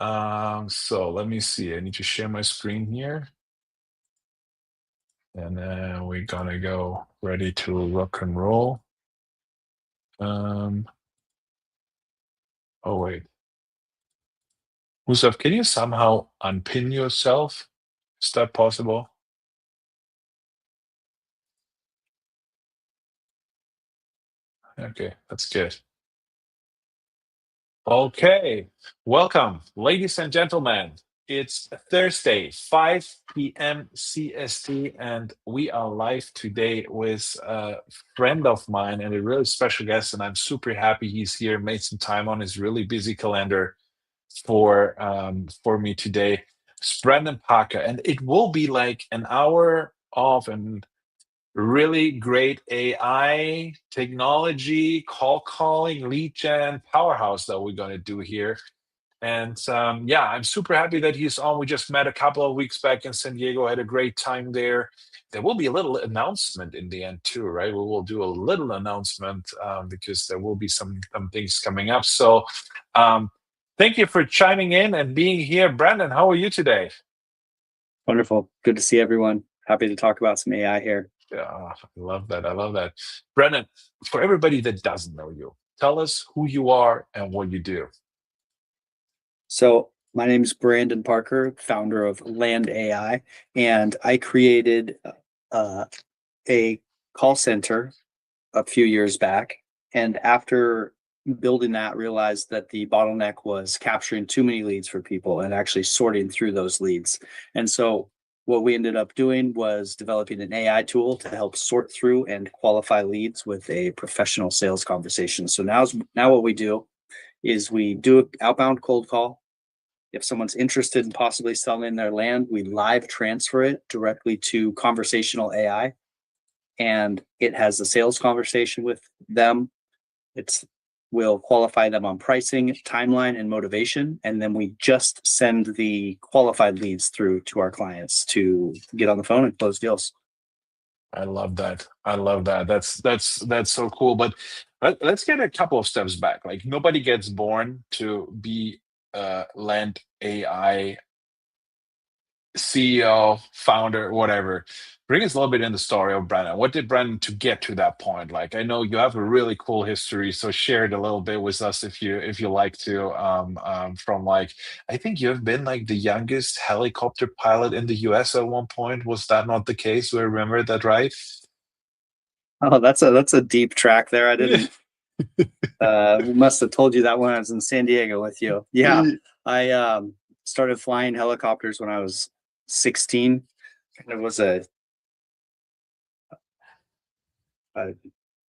So let me see. I need to share my screen here, and then we're gonna go ready to rock and roll. Um, oh wait, Gustav, can you somehow unpin yourself? Is that possible? Okay, that's good. Okay, welcome, ladies and gentlemen. It's Thursday, 5 p.m. CST, and we are live today with a friend of mine and a really special guest. And I'm super happy he's here, made some time on his really busy calendar for me today. It's Brandon Parker, and it will be like an hour of an really great AI technology, call calling, lead gen powerhouse that we're going to do here. And yeah, I'm super happy that he's on. We just met a couple of weeks back in San Diego, had a great time there. There will be a little announcement in the end, too, right? We will do a little announcement because there will be some things coming up. So thank you for chiming in and being here. Brandon, how are you today? Wonderful. Good to see everyone. Happy to talk about some AI here. Yeah, I love that. I love that. Brennan, for everybody that doesn't know you, tell us who you are and what you do. So, my name is Brandon Parker, founder of Land AI, and I created uh, a call center a few years back. And after building that, realized that the bottleneck was capturing too many leads for people and actually sorting through those leads. And so, what we ended up doing was developing an AI tool to help sort through and qualify leads with a professional sales conversation. So now what we do is we do an outbound cold call. If someone's interested in possibly selling their land, we live transfer it directly to conversational AI, and it has a sales conversation with them. It's We'll qualify them on pricing, timeline, and motivation, and then we just send the qualified leads through to our clients to get on the phone and close deals. I love that. I love that. That's so cool. But let's get a couple of steps back. Like nobody gets born to be a land AI CEO, founder, whatever. Bring us a little bit in the story of Brandon. What did Brandon to get to that point? Like, I know you have a really cool history, so share it a little bit with us if you like to. From like, I think you have been like the youngest helicopter pilot in the U.S. at one point. Was that not the case? Do I remember that right? Oh, that's a deep track there. I didn't. We must have told you that when I was in San Diego with you. Yeah, I started flying helicopters when I was 16. It was a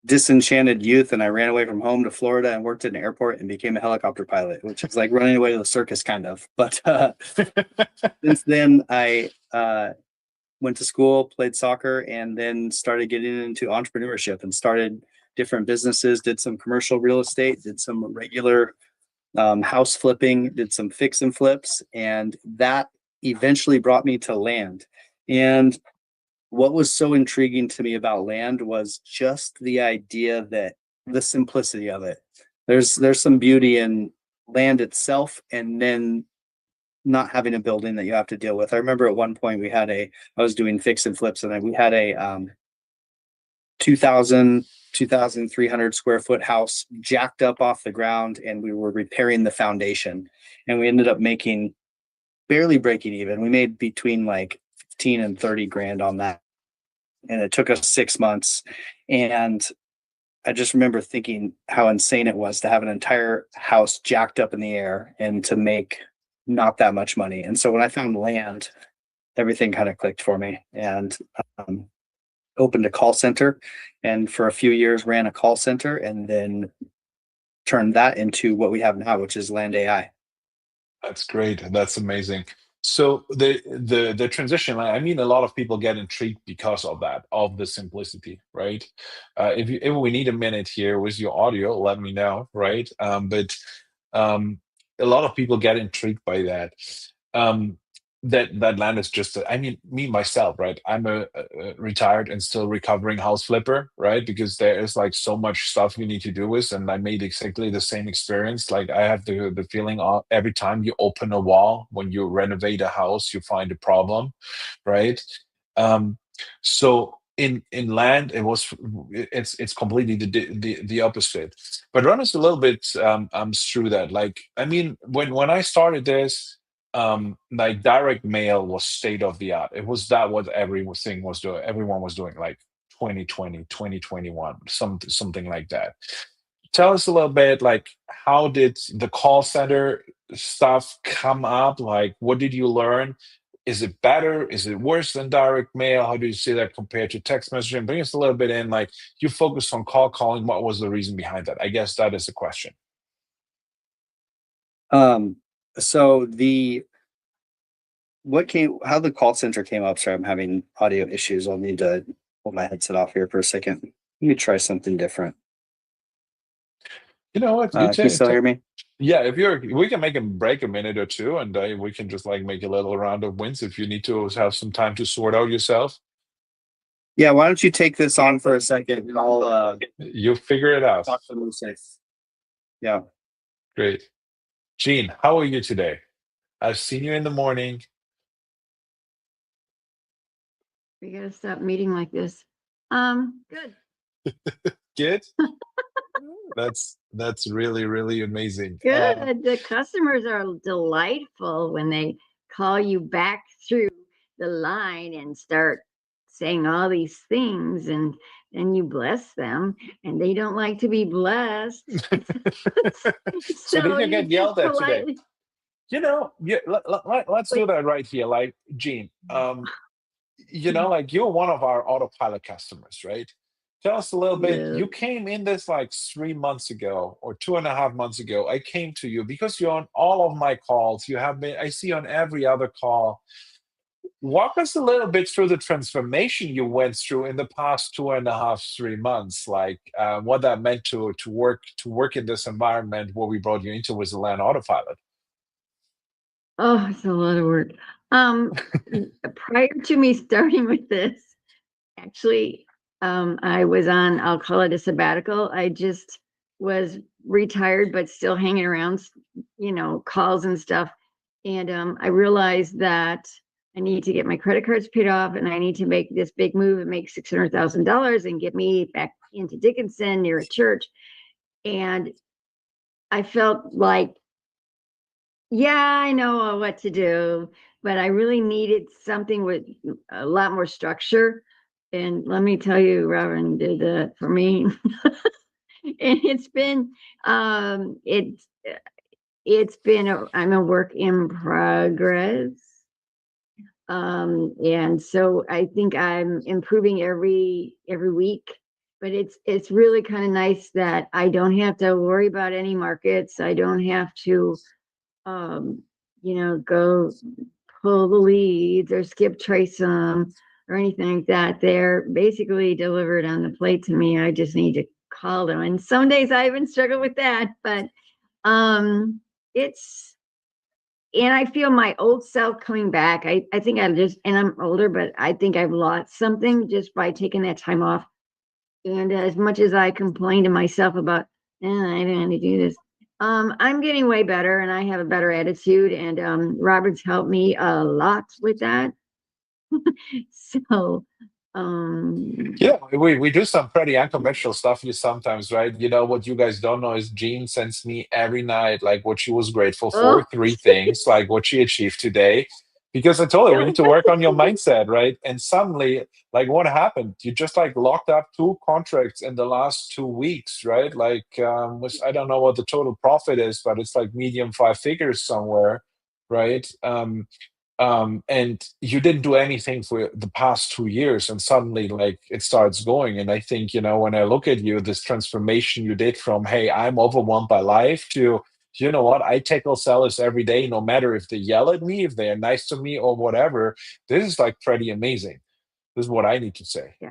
disenchanted youth, and I ran away from home to Florida and worked at an airport and became a helicopter pilot, which is like running away to the circus, kind of. But since then, I went to school, played soccer, and then started getting into entrepreneurship and started different businesses, did some commercial real estate, did some regular house flipping, did some fix and flips, and that eventually brought me to land. And what was so intriguing to me about land was just the idea that the simplicity of it. There's some beauty in land itself, and then not having a building that you have to deal with. I remember at one point I was doing fix and flips, and we had a 2000 2300 square foot house jacked up off the ground, and we were repairing the foundation, and we ended up making barely breaking even. We made between like 15 and 30 grand on that, and it took us 6 months. And I just remember thinking how insane it was to have an entire house jacked up in the air and to make not that much money. And so when I found land, everything kind of clicked for me, and um, opened a call center, and for a few years ran a call center, and then turned that into what we have now, which is Land AI. That's great. That's amazing. So the transition, I mean, a lot of people get intrigued because of that, of the simplicity, right? If we need a minute here with your audio, let me know, right? But a lot of people get intrigued by that. Um, that land is just I mean, me myself, right? I'm a retired and still recovering house flipper, right? Because there is like so much stuff you need to do with, and I made exactly the same experience. Like I have the feeling every time you open a wall when you renovate a house, you find a problem, right? um so in land it was it's completely the opposite. But run us a little bit through that. Like, I mean, when I started this, like direct mail was state of the art. It was that what everything was doing, everyone was doing, like 2020, 2021, something like that. Tell us a little bit, like, how did the call center stuff come up? Like, what did you learn? Is it better? Is it worse than direct mail? How do you see that compared to text messaging? Bring us a little bit in, like, you focused on call calling. What was the reason behind that? I guess that is the question. Um, so how the call center came up. Sorry, I'm having audio issues. I'll need to pull my headset off here for a second. Let me try something different. You know what? Can you still hear me? Yeah, if you're, we can make a break a minute or two, and we can just like make a little round of wins if you need to have some time to sort out yourself. Yeah, why don't you take this on for a second and I'll You figure it out. talk to them safe. Yeah. Great. Gene, how are you today? I've seen you in the morning. We gotta stop meeting like this. Good. Good. That's really, really amazing. Good. The customers are delightful when they call you back through the line and start saying all these things, and then you bless them, and they don't like to be blessed. So did you get just yelled at today? politely. You know, yeah, let's do that right here. Like, Gene, you know, like you're one of our autopilot customers, right? Tell us a little bit. Yeah. You came in this like 3 months ago or 2.5 months ago. I came to you because you're on all of my calls. You have been, I see on every other call. Walk us a little bit through the transformation you went through in the past 2.5, 3 months. Like what that meant to work in this environment where we brought you into with the land autopilot. Oh, it's a lot of work. Prior to me starting with this, actually, I was on, I'll call it a sabbatical. I just was retired, but still hanging around, calls and stuff. And I realized that I need to get my credit cards paid off, and I need to make this big move and make $600,000 and get me back into Dickinson near a church. And I felt like, yeah, I know what to do, but I really needed something with a lot more structure. And let me tell you, Robin did that for me. And it's been, I'm a work in progress. And so I think I'm improving every week, but it's really kind of nice that I don't have to worry about any markets. I don't have to go pull the leads or skip trace them or anything like that. They're basically delivered on the plate to me. I just need to call them. And some days I even struggle with that, but it's, and I feel my old self coming back. I think and I'm older, but I think I've lost something just by taking that time off. And as much as I complain to myself about, I don't want to do this, I'm getting way better, and I have a better attitude, and Robert's helped me a lot with that. So Yeah, we do some pretty unconventional stuff here sometimes, right? You know, what you guys don't know is Jean sends me every night like what she was grateful for, oh, three things, like what she achieved today. Because I told her we need to work on your mindset, right? And suddenly, like, what happened? You just like locked up 2 contracts in the last 2 weeks, right? Like, I don't know what the total profit is, but it's like medium 5 figures somewhere, right? And you didn't do anything for the past 2 years, and suddenly like it starts going. And I think, when I look at you, this transformation you did from, hey, I'm overwhelmed by life, to, you know what, I tackle sellers every day, no matter if they yell at me, if they are nice to me or whatever. This is like pretty amazing. This is what I need to say. yeah.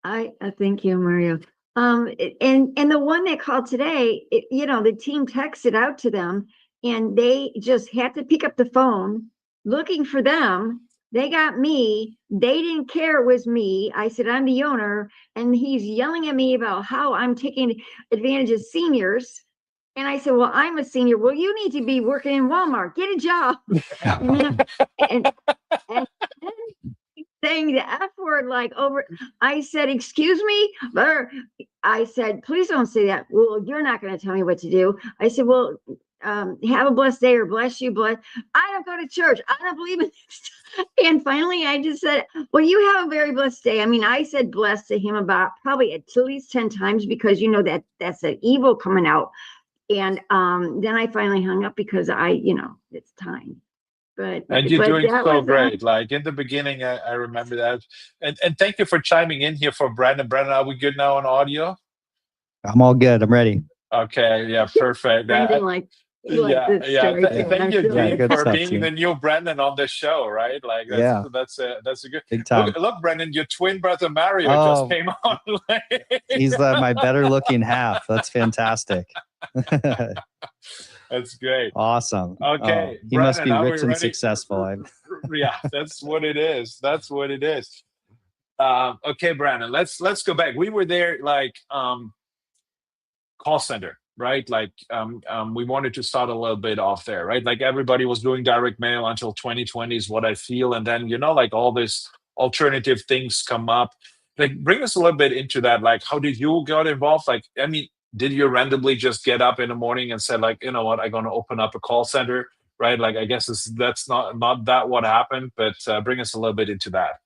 I thank you, Mario. And the one that called today, the team texted out to them, and they just had to pick up the phone looking for them. They got me. They didn't care it was me. I said, I'm the owner. And he's yelling at me about how I'm taking advantage of seniors. And I said, well, I'm a senior. Well, you need to be working in Walmart. Get a job. and, and saying the F word like over. I said, excuse me? I said, please don't say that. Well, you're not going to tell me what to do. I said, well, have a blessed day or bless you. Bless. I don't go to church. I don't believe in this. And finally, I just said, well, you have a very blessed day. I mean, I said blessed to him about probably at least 10 times because you know that that's an evil coming out. And then I finally hung up because it's time. And you're But doing that so was great. Like in the beginning, I remember that. And thank you for chiming in here for Brandon. Brandon, are we good now on audio? I'm all good. I'm ready. Okay, yeah, perfect. Brendan like Yeah, this yeah. story too. Thank I'm you, sure Dean, good for stuff, being Dean. the new Brandon on the show, right? Like that's a good big time. Look, Brendan, your twin brother Mario just came on. He's my better looking half. That's fantastic. That's great. Awesome. Okay, he must be Brandon, rich and successful. Yeah, that's what it is. That's what it is. Okay, Brandon, let's go back. We were there like call center, right? Like we wanted to start a little bit off there, right? Like everybody was doing direct mail until 2020 is what I feel. And then, like all this alternative things come up. Like bring us a little bit into that. Like how did you get involved? Like, I mean, did you randomly just get up in the morning and say like, you know what, I'm going to open up a call center, right? Like, I guess that's not that what happened, but bring us a little bit into that.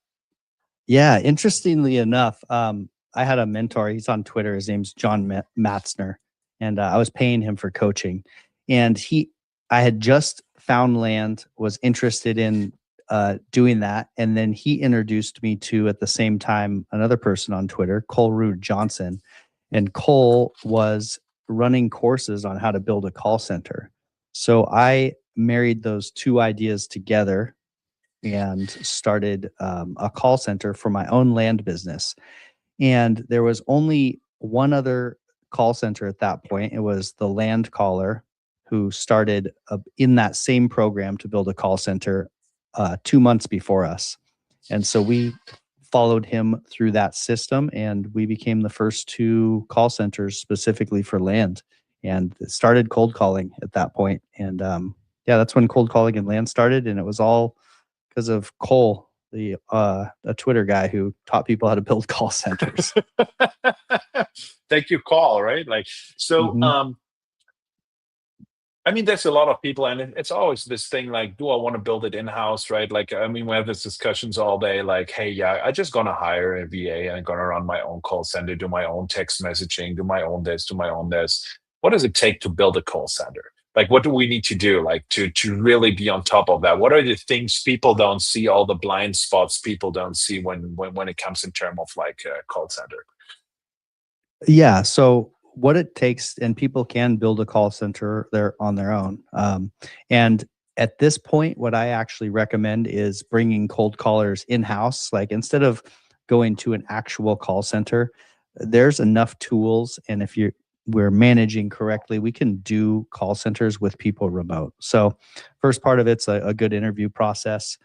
Yeah. Interestingly enough, I had a mentor. He's on Twitter. His name's John Matzner. And I was paying him for coaching. And I had just found land, was interested in doing that. And then he introduced me to, at the same time, another person on Twitter, Cole Rude Johnson. And Cole was running courses on how to build a call center. So I married those two ideas together and started a call center for my own land business. And there was only one other call center at that point. It was the Land Caller, who started in that same program to build a call center 2 months before us. And so we followed him through that system, and we became the first two call centers specifically for land, and started cold calling at that point. And that's when cold calling and land started. And it was all because of Cole, a Twitter guy who taught people how to build call centers. Thank you, Cole. Right? Like, so, I mean, there's a lot of people, and it's always this thing like, do I want to build it in-house, right? Like, I mean, we have these discussions all day, like, hey, yeah, I'm just going to hire a VA and I'm going to run my own call center, do my own text messaging, do my own this, do my own this. What does it take to build a call center? Like, what do we need to do, like, to really be on top of that? What are the things people don't see, all the blind spots people don't see when it comes in terms of like a call center? Yeah. So what it takes, and people can build a call center there on their own. And at this point, what I actually recommend is bringing cold callers in-house. Like, instead of going to an actual call center, there's enough tools. And if we're managing correctly, we can do call centers with people remote. So first part of it's a good interview process.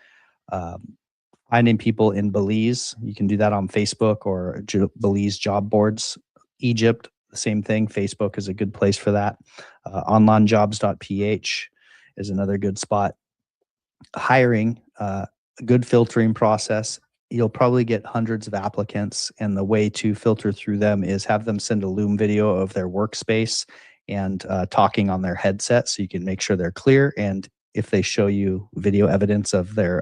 Finding people in Belize, you can do that on Facebook or Belize job boards. Egypt, the same thing. Facebook is a good place for that. Onlinejobs.ph is another good spot. Hiring, a good filtering process. You'll probably get hundreds of applicants, and the way to filter through them is have them send a Loom video of their workspace and talking on their headset, so you can make sure they're clear. And if they show you video evidence of their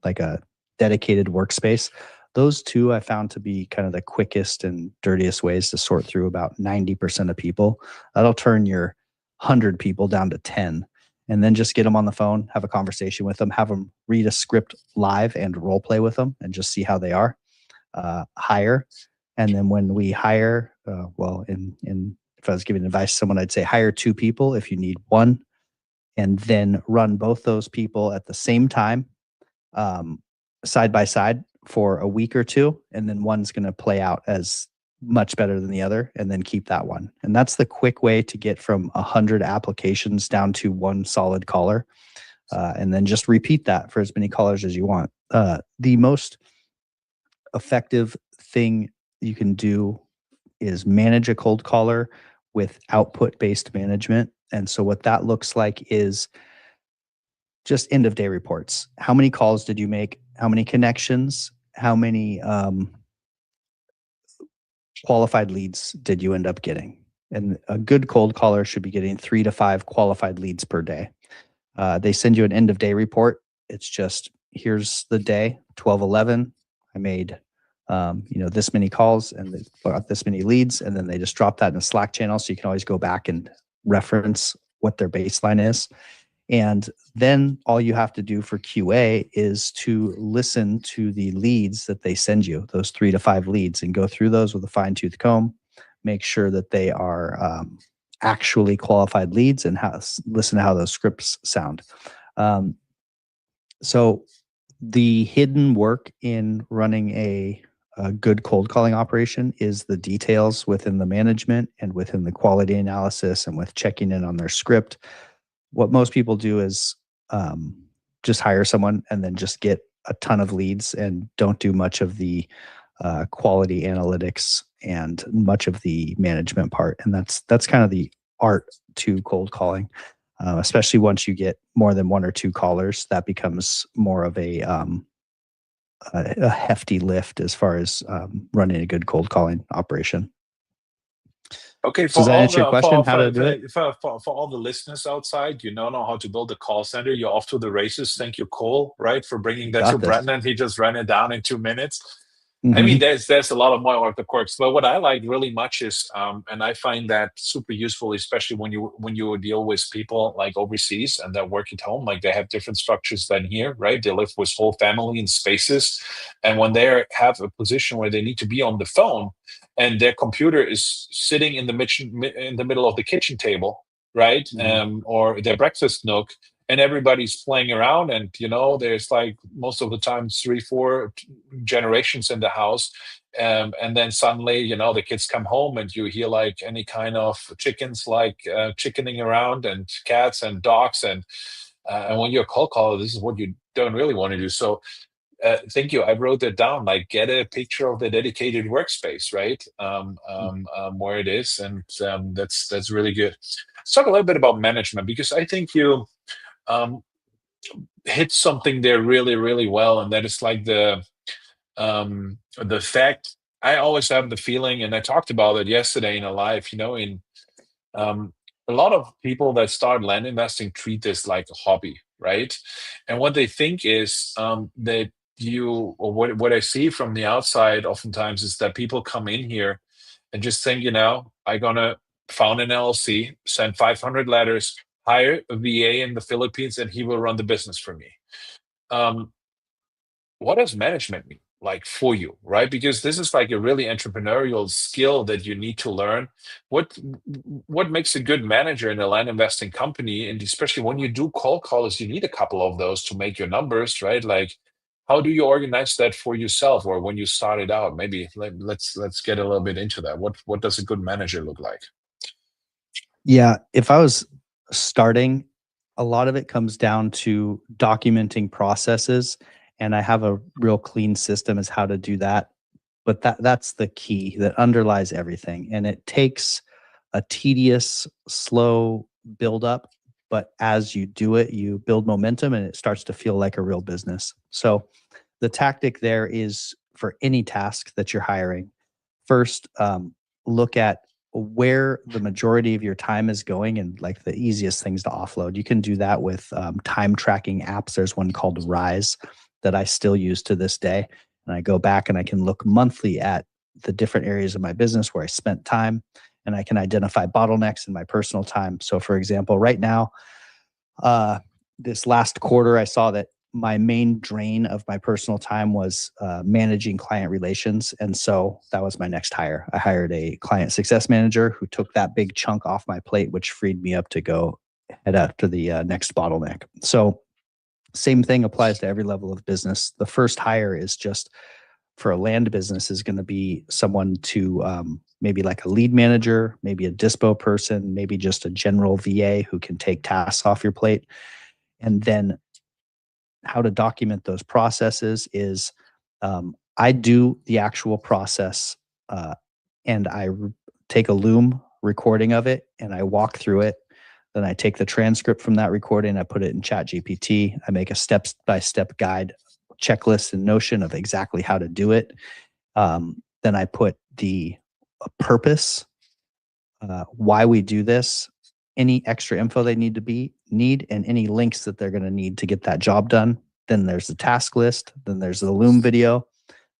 like a dedicated workspace, those two I found to be kind of the quickest and dirtiest ways to sort through about 90% of people. That'll turn your 100 people down to 10. And then just get them on the phone, have a conversation with them, have them read a script live and role play with them and just see how they are. Hire. And then when we hire, if I was giving advice to someone, I'd say hire 2 people if you need one, and then run both those people at the same time, side by side for a week or 2. And then one's going to play out as much better than the other, and then keep that one. And that's the quick way to get from 100 applications down to one solid caller. and then just repeat that for as many callers as you want. The most effective thing you can do is manage a cold caller with output-based management. And so what that looks like is just end of day reports. How many calls did you make? How many connections? How many qualified leads did you end up getting? And a good cold caller should be getting 3 to 5 qualified leads per day. They send you an end of day report. It's just, here's the day, 12/11. I made this many calls and got this many leads, and then they just drop that in a Slack channel, so you can always go back and reference what their baseline is. And then all you have to do for QA is to listen to the leads that they send you, those 3 to 5 leads, and go through those with a fine-tooth comb, make sure that they are actually qualified leads, and listen to how those scripts sound. So the hidden work in running a good cold calling operation is the details within the management and within the quality analysis and with checking in on their script. What most people do is just hire someone and then just get a ton of leads and don't do much of the quality analytics and much of the management part. And that's kind of the art to cold calling, especially once you get more than 1 or 2 callers. That becomes more of a hefty lift as far as running a good cold calling operation. Okay, does that answer your question? How to do it? For all the listeners outside, you don't know how to build a call center. You're off to the races. Thank you, Cole, right, for bringing that to Brendan. He just ran it down in 2 minutes. I mean, there's a lot of more of the quirks, but what I like really much is, and I find that super useful, especially when you deal with people like overseas and that work at home, like they have different structures than here, right? They live with whole family in spaces, and when they have a position where they need to be on the phone, and their computer is sitting in the middle of the kitchen table, right, or their breakfast nook, and everybody's playing around, and there's like most of the time 3-4 generations in the house, and then suddenly the kids come home and you hear like any kind of chickens like chickening around, and cats and dogs, and when you're a cold caller, this is what you don't really want to do. So thank you. I wrote that down. Like, get a picture of the dedicated workspace, right? Where it is, and that's really good. Let's talk a little bit about management, because I think you hit something there really, really well, and that is like the fact. I always have the feeling, and I talked about it yesterday in a live. In a lot of people that start land investing treat this like a hobby, right? And what they think is that what I see from the outside oftentimes is that people come in here and just think, I'm gonna found an LLC, send 500 letters, hire a VA in the Philippines, and he will run the business for me. What does management mean like for you, right? Because this is like a really entrepreneurial skill that you need to learn. What makes a good manager in a land investing company? And especially when you do cold calls, you need a couple of those to make your numbers, right? Like, how do you organize that for yourself, or when you started out? Maybe let's get a little bit into that. What does a good manager look like? Yeah, if I was starting, a lot of it comes down to documenting processes, and I have a real clean system as how to do that. But that's the key that underlies everything, and it takes a tedious, slow build up. But as you do it, you build momentum, and it starts to feel like a real business. So the tactic there is, for any task that you're hiring, first look at where the majority of your time is going, and like the easiest things to offload. You can do that with time tracking apps. There's one called Rise that I still use to this day. And I go back and I can look monthly at the different areas of my business where I spent time, and I can identify bottlenecks in my personal time. So for example, right now, this last quarter, I saw that my main drain of my personal time was managing client relations. And so that was my next hire. I hired a client success manager who took that big chunk off my plate, which freed me up to go head after the next bottleneck. So same thing applies to every level of business. The first hire is just, for a land business, is going to be someone to maybe like a lead manager, maybe a dispo person, maybe just a general VA who can take tasks off your plate. And then how to document those processes is I do the actual process and I take a Loom recording of it and I walk through it. Then I take the transcript from that recording, I put it in ChatGPT. I make a step-by-step guide, checklist, and Notion of exactly how to do it. Then I put the purpose, why we do this, any extra info they need, and any links that they're going to need to get that job done. Then there's the task list. Then there's the Loom video.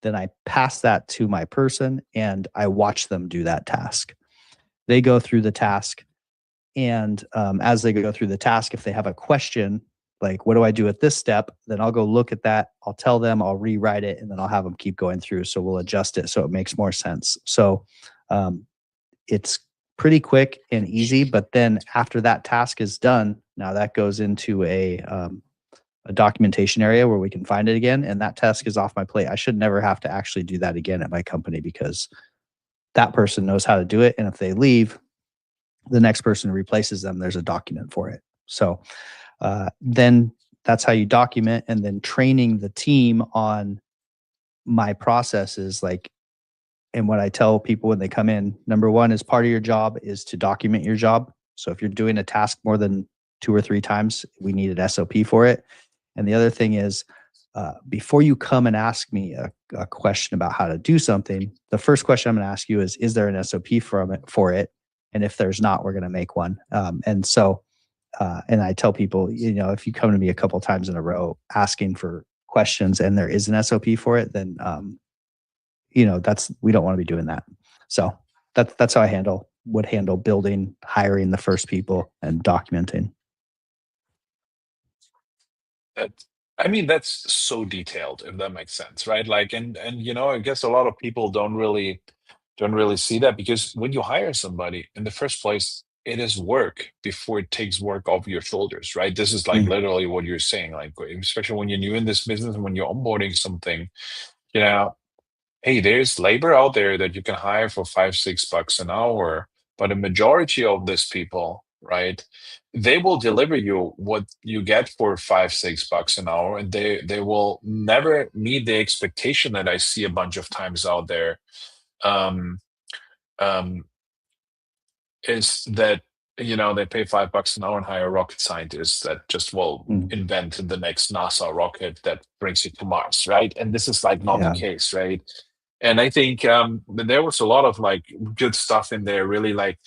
Then I pass that to my person and I watch them do that task. They go through the task. And as they go through the task, if they have a question, like, what do I do at this step? Then I'll go look at that. I'll tell them, I'll rewrite it, and then I'll have them keep going through. So we'll adjust it so it makes more sense. So it's pretty quick and easy. But then after that task is done, now that goes into a documentation area where we can find it again. And that task is off my plate. I should never have to actually do that again at my company because that person knows how to do it. And if they leave, the next person replaces them, there's a document for it. So then that's how you document, and then training the team on my processes. Like, and what I tell people when they come in, number one is part of your job is to document your job. So if you're doing a task more than 2 or 3 times, we need an SOP for it. And the other thing is, before you come and ask me a question about how to do something, the first question I'm going to ask you is there an SOP for it? And if there's not, we're going to make one. And I tell people, if you come to me a couple times in a row asking for questions and there is an SOP for it, then, we don't want to be doing that. So that's how I would handle building, hiring the first people, and documenting. That's so detailed, if that makes sense, right? Like, and I guess a lot of people don't really see that, because when you hire somebody in the first place, it is work before it takes work off your shoulders, right? This is like literally what you're saying, like, especially when you're new in this business and when you're onboarding something, hey, there's labor out there that you can hire for $5-6 an hour, but a majority of these people, right, they will deliver you what you get for $5-6 an hour, and they will never meet the expectation that I see a bunch of times out there. Um, is that they pay $5 an hour and hire rocket scientists that just will invent the next NASA rocket that brings you to Mars, right? And this is like not the case, right? And I think there was a lot of like good stuff in there, really, like,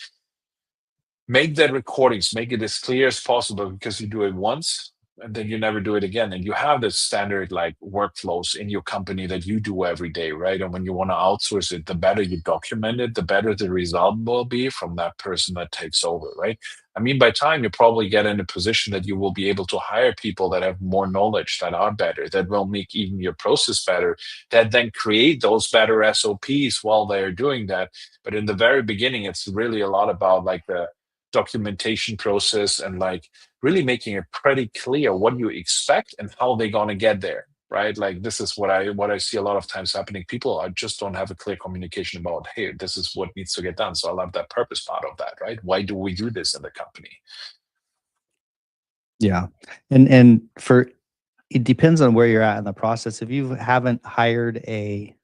make that recordings, make it as clear as possible, because you do it once and then you never do it again. And you have the standard like workflows in your company that you do every day, right? And when you want to outsource it, the better you document it, the better the result will be from that person that takes over, right? I mean, by time you probably get in a position that you will be able to hire people that have more knowledge, that are better, that will make even your process better, that then create those better SOPs while they're doing that. But in the very beginning, it's really a lot about like the documentation process and like really making it pretty clear what you expect and how they're going to get there, right? Like, this is what I see a lot of times happening. People just don't have a clear communication about, hey, this is what needs to get done. So I love that purpose part of that, right? Why do we do this in the company? Yeah. And it depends on where you're at in the process. If you haven't hired a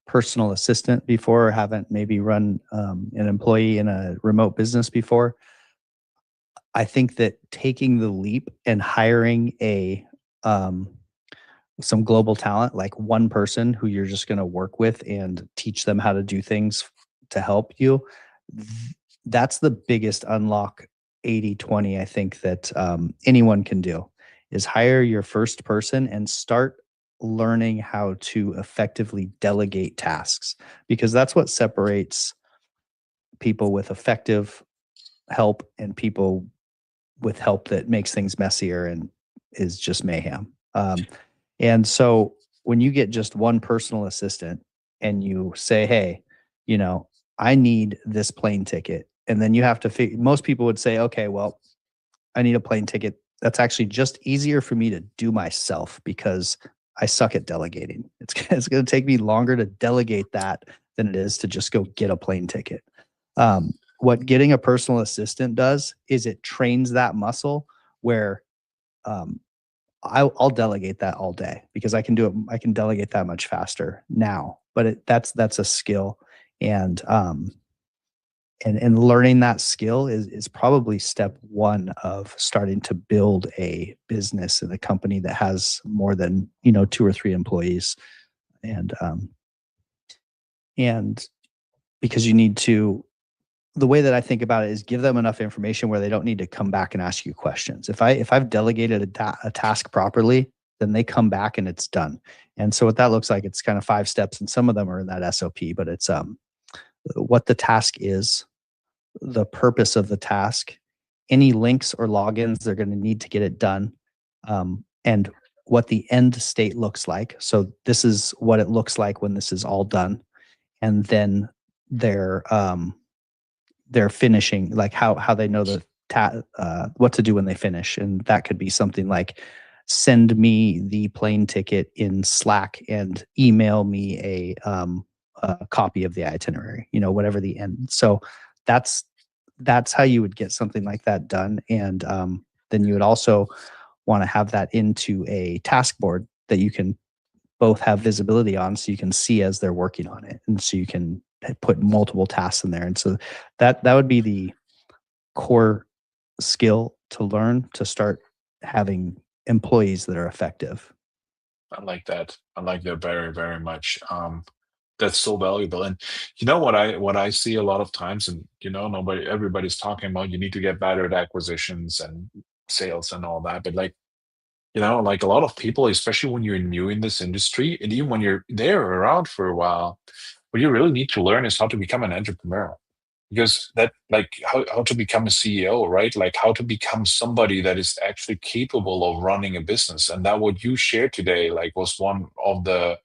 personal assistant before, or haven't maybe run an employee in a remote business before, I think that taking the leap and hiring some global talent, like one person who you're just going to work with and teach them how to do things to help you, that's the biggest unlock 80/20 I think that anyone can do, is hire your first person and start learning how to effectively delegate tasks, because that's what separates people with effective help and people with help that makes things messier and is just mayhem. And so when you get just one personal assistant and you say, hey, I need this plane ticket, and then you have to most people would say, okay, well, I need a plane ticket. That's actually just easier for me to do myself because I suck at delegating. It's going to take me longer to delegate that than it is to just go get a plane ticket. What getting a personal assistant does is it trains that muscle where I'll delegate that all day because I can do it. I can delegate that much faster now, but that's a skill. And learning that skill is probably step one of starting to build a business and a company that has more than 2 or 3 employees. And because you need to, the way that I think about it is give them enough information where they don't need to come back and ask you questions. If I've delegated a task properly, then they come back and it's done. And so what that looks like, it's kind of 5 steps, and some of them are in that SOP, but it's what the task is, the purpose of the task, any links or logins they're going to need to get it done, and what the end state looks like. So this is what it looks like when this is all done. And then they're finishing, like how they know what to do when they finish. And that could be something like send me the plane ticket in Slack and email me a copy of the itinerary, whatever the end. So that's how you would get something like that done. And then you would also want to have that into a task board that you can both have visibility on, so you can see as they're working on it, and so you can put multiple tasks in there. And so that would be the core skill to learn to start having employees that are effective. I like that. I like that very, very much. That's so valuable. And what I see a lot of times, and everybody's talking about you need to get better at acquisitions and sales and all that, but like a lot of people, especially when you're new in this industry, and even when you're there around for a while, what you really need to learn is how to become an entrepreneur. Because that, like, how to become a CEO, right? Like how to become somebody that is actually capable of running a business. And that what you shared today, like, was one of the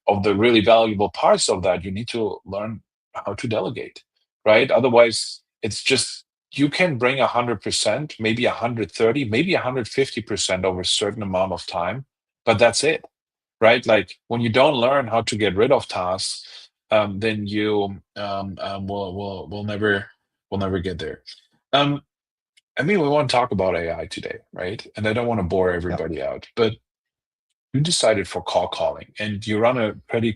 really valuable parts of that. You need to learn how to delegate, right? Otherwise, it's just you can bring 100%, maybe 130, maybe 150% over a certain amount of time, but that's it, right? Like when you don't learn how to get rid of tasks, then you will never get there. I mean, we want to talk about AI today, right? And I don't want to bore everybody out, but you decided for call calling, and you run a pretty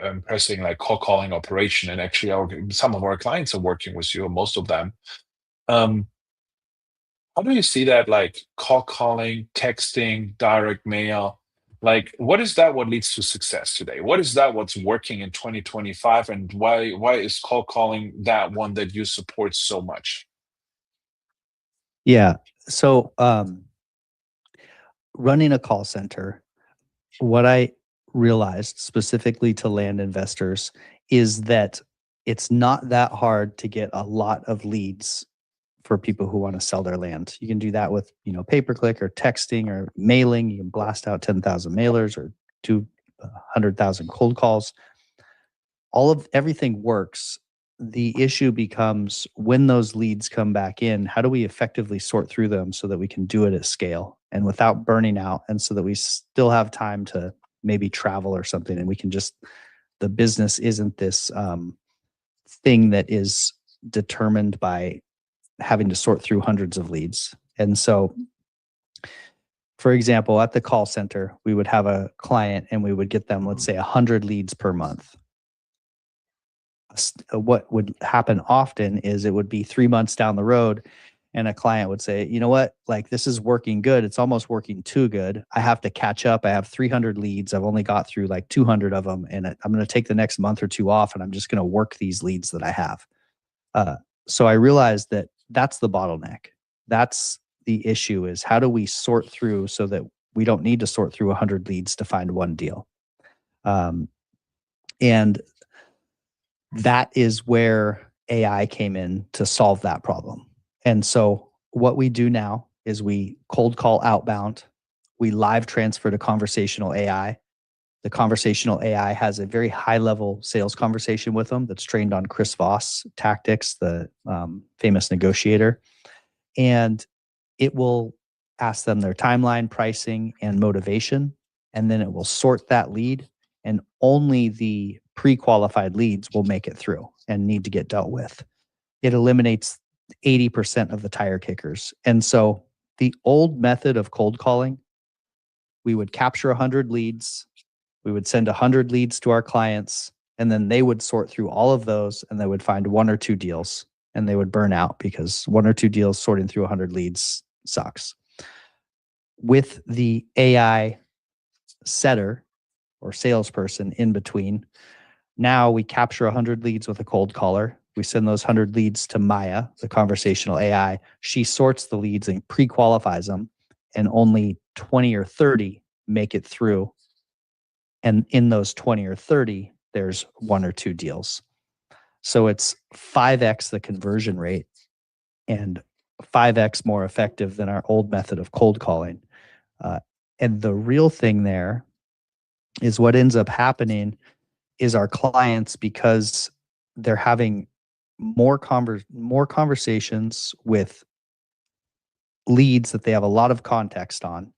impressive like call calling operation. And actually, some of our clients are working with you, most of them. Um, how do you see that, like call calling, texting, direct mail? Like, what is that what leads to success today? What is that what's working in 2025? And why is call calling that one that you support so much? Yeah. So running a call center, what I realized specifically to land investors is that it's not that hard to get a lot of leads for people who want to sell their land. You can do that with, pay-per-click or texting or mailing. You can blast out 10,000 mailers or 200,000 cold calls. Everything works. The issue becomes when those leads come back in, how do we effectively sort through them so that we can do it at scale and without burning out, and so that we still have time to maybe travel or something, and we can the business isn't this thing that is determined by having to sort through hundreds of leads. And so, for example, at the call center, we would have a client and we would get them, let's say, 100 leads per month. What would happen often is it would be 3 months down the road and a client would say, you know what, like this is working good. It's almost working too good. I have to catch up. I have 300 leads. I've only got through like 200 of them. And I'm going to take the next month or two off, and I'm just going to work these leads that I have. So I realized that that's the bottleneck. That's the issue, is how do we sort through so that we don't need to sort through 100 leads to find one deal. And that is where AI came in to solve that problem. And so what we do now is we cold call outbound. We live transfer to conversational AI. The conversational AI has a very high level sales conversation with them that's trained on Chris Voss tactics, the famous negotiator. And it will ask them their timeline, pricing, and motivation. And then it will sort that lead, and only the pre-qualified leads will make it through and need to get dealt with. It eliminates 80% of the tire kickers. And so the old method of cold calling, we would capture 100 leads, we would send 100 leads to our clients, and then they would sort through all of those and they would find 1 or 2 deals, and they would burn out because 1 or 2 deals sorting through 100 leads sucks. With the AI setter or salesperson in between, now we capture 100 leads with a cold caller. We send those 100 leads to Maya, the conversational AI. She sorts the leads and pre-qualifies them, and only 20 or 30 make it through. And in those 20 or 30, there's 1 or 2 deals. So it's 5x the conversion rate and 5x more effective than our old method of cold calling. And the real thing there is what ends up happening is our clients, because they're having more conversations with leads that they have a lot of context on,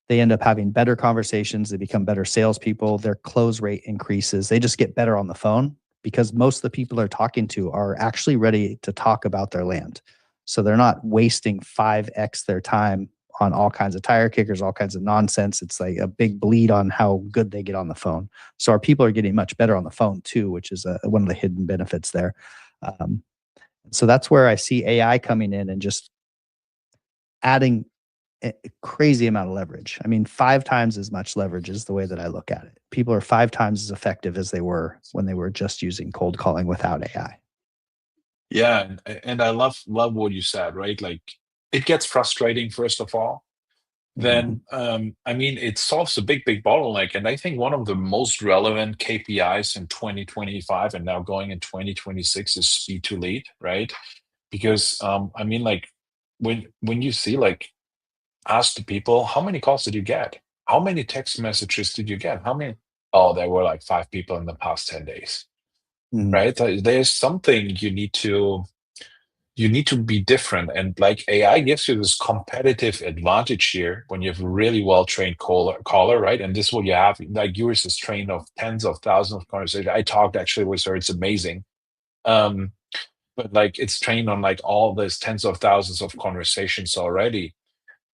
they end up having better conversations. They become better salespeople. Their close rate increases. They just get better on the phone because most of the people they're talking to are actually ready to talk about their land. So they're not wasting 5x their time on all kinds of tire kickers, all kinds of nonsense. It's like a big bleed on how good they get on the phone. So our people are getting much better on the phone too, which is one of the hidden benefits there. So that's where I see AI coming in and just adding a crazy amount of leverage. I mean, 5 times as much leverage is the way that I look at it. People are 5 times as effective as they were when they were just using cold calling without AI. Yeah, and I love what you said, right? Like, it gets frustrating, first of all. Then, I mean, it solves a big bottleneck. And I think one of the most relevant KPIs in 2025 and now going in 2026 is speed to lead, right? Because, I mean, like, when you see, like, ask the people, how many calls did you get? How many text messages did you get? How many? Oh, there were like 5 people in the past 10 days, right? There's something you need to be different. And like AI gives you this competitive advantage here when you have a really well-trained caller, right? And this is what you have. Like yours is trained of tens of thousands of conversations. I talked actually with her. It's amazing. But like it's trained on like all this tens of thousands of conversations already.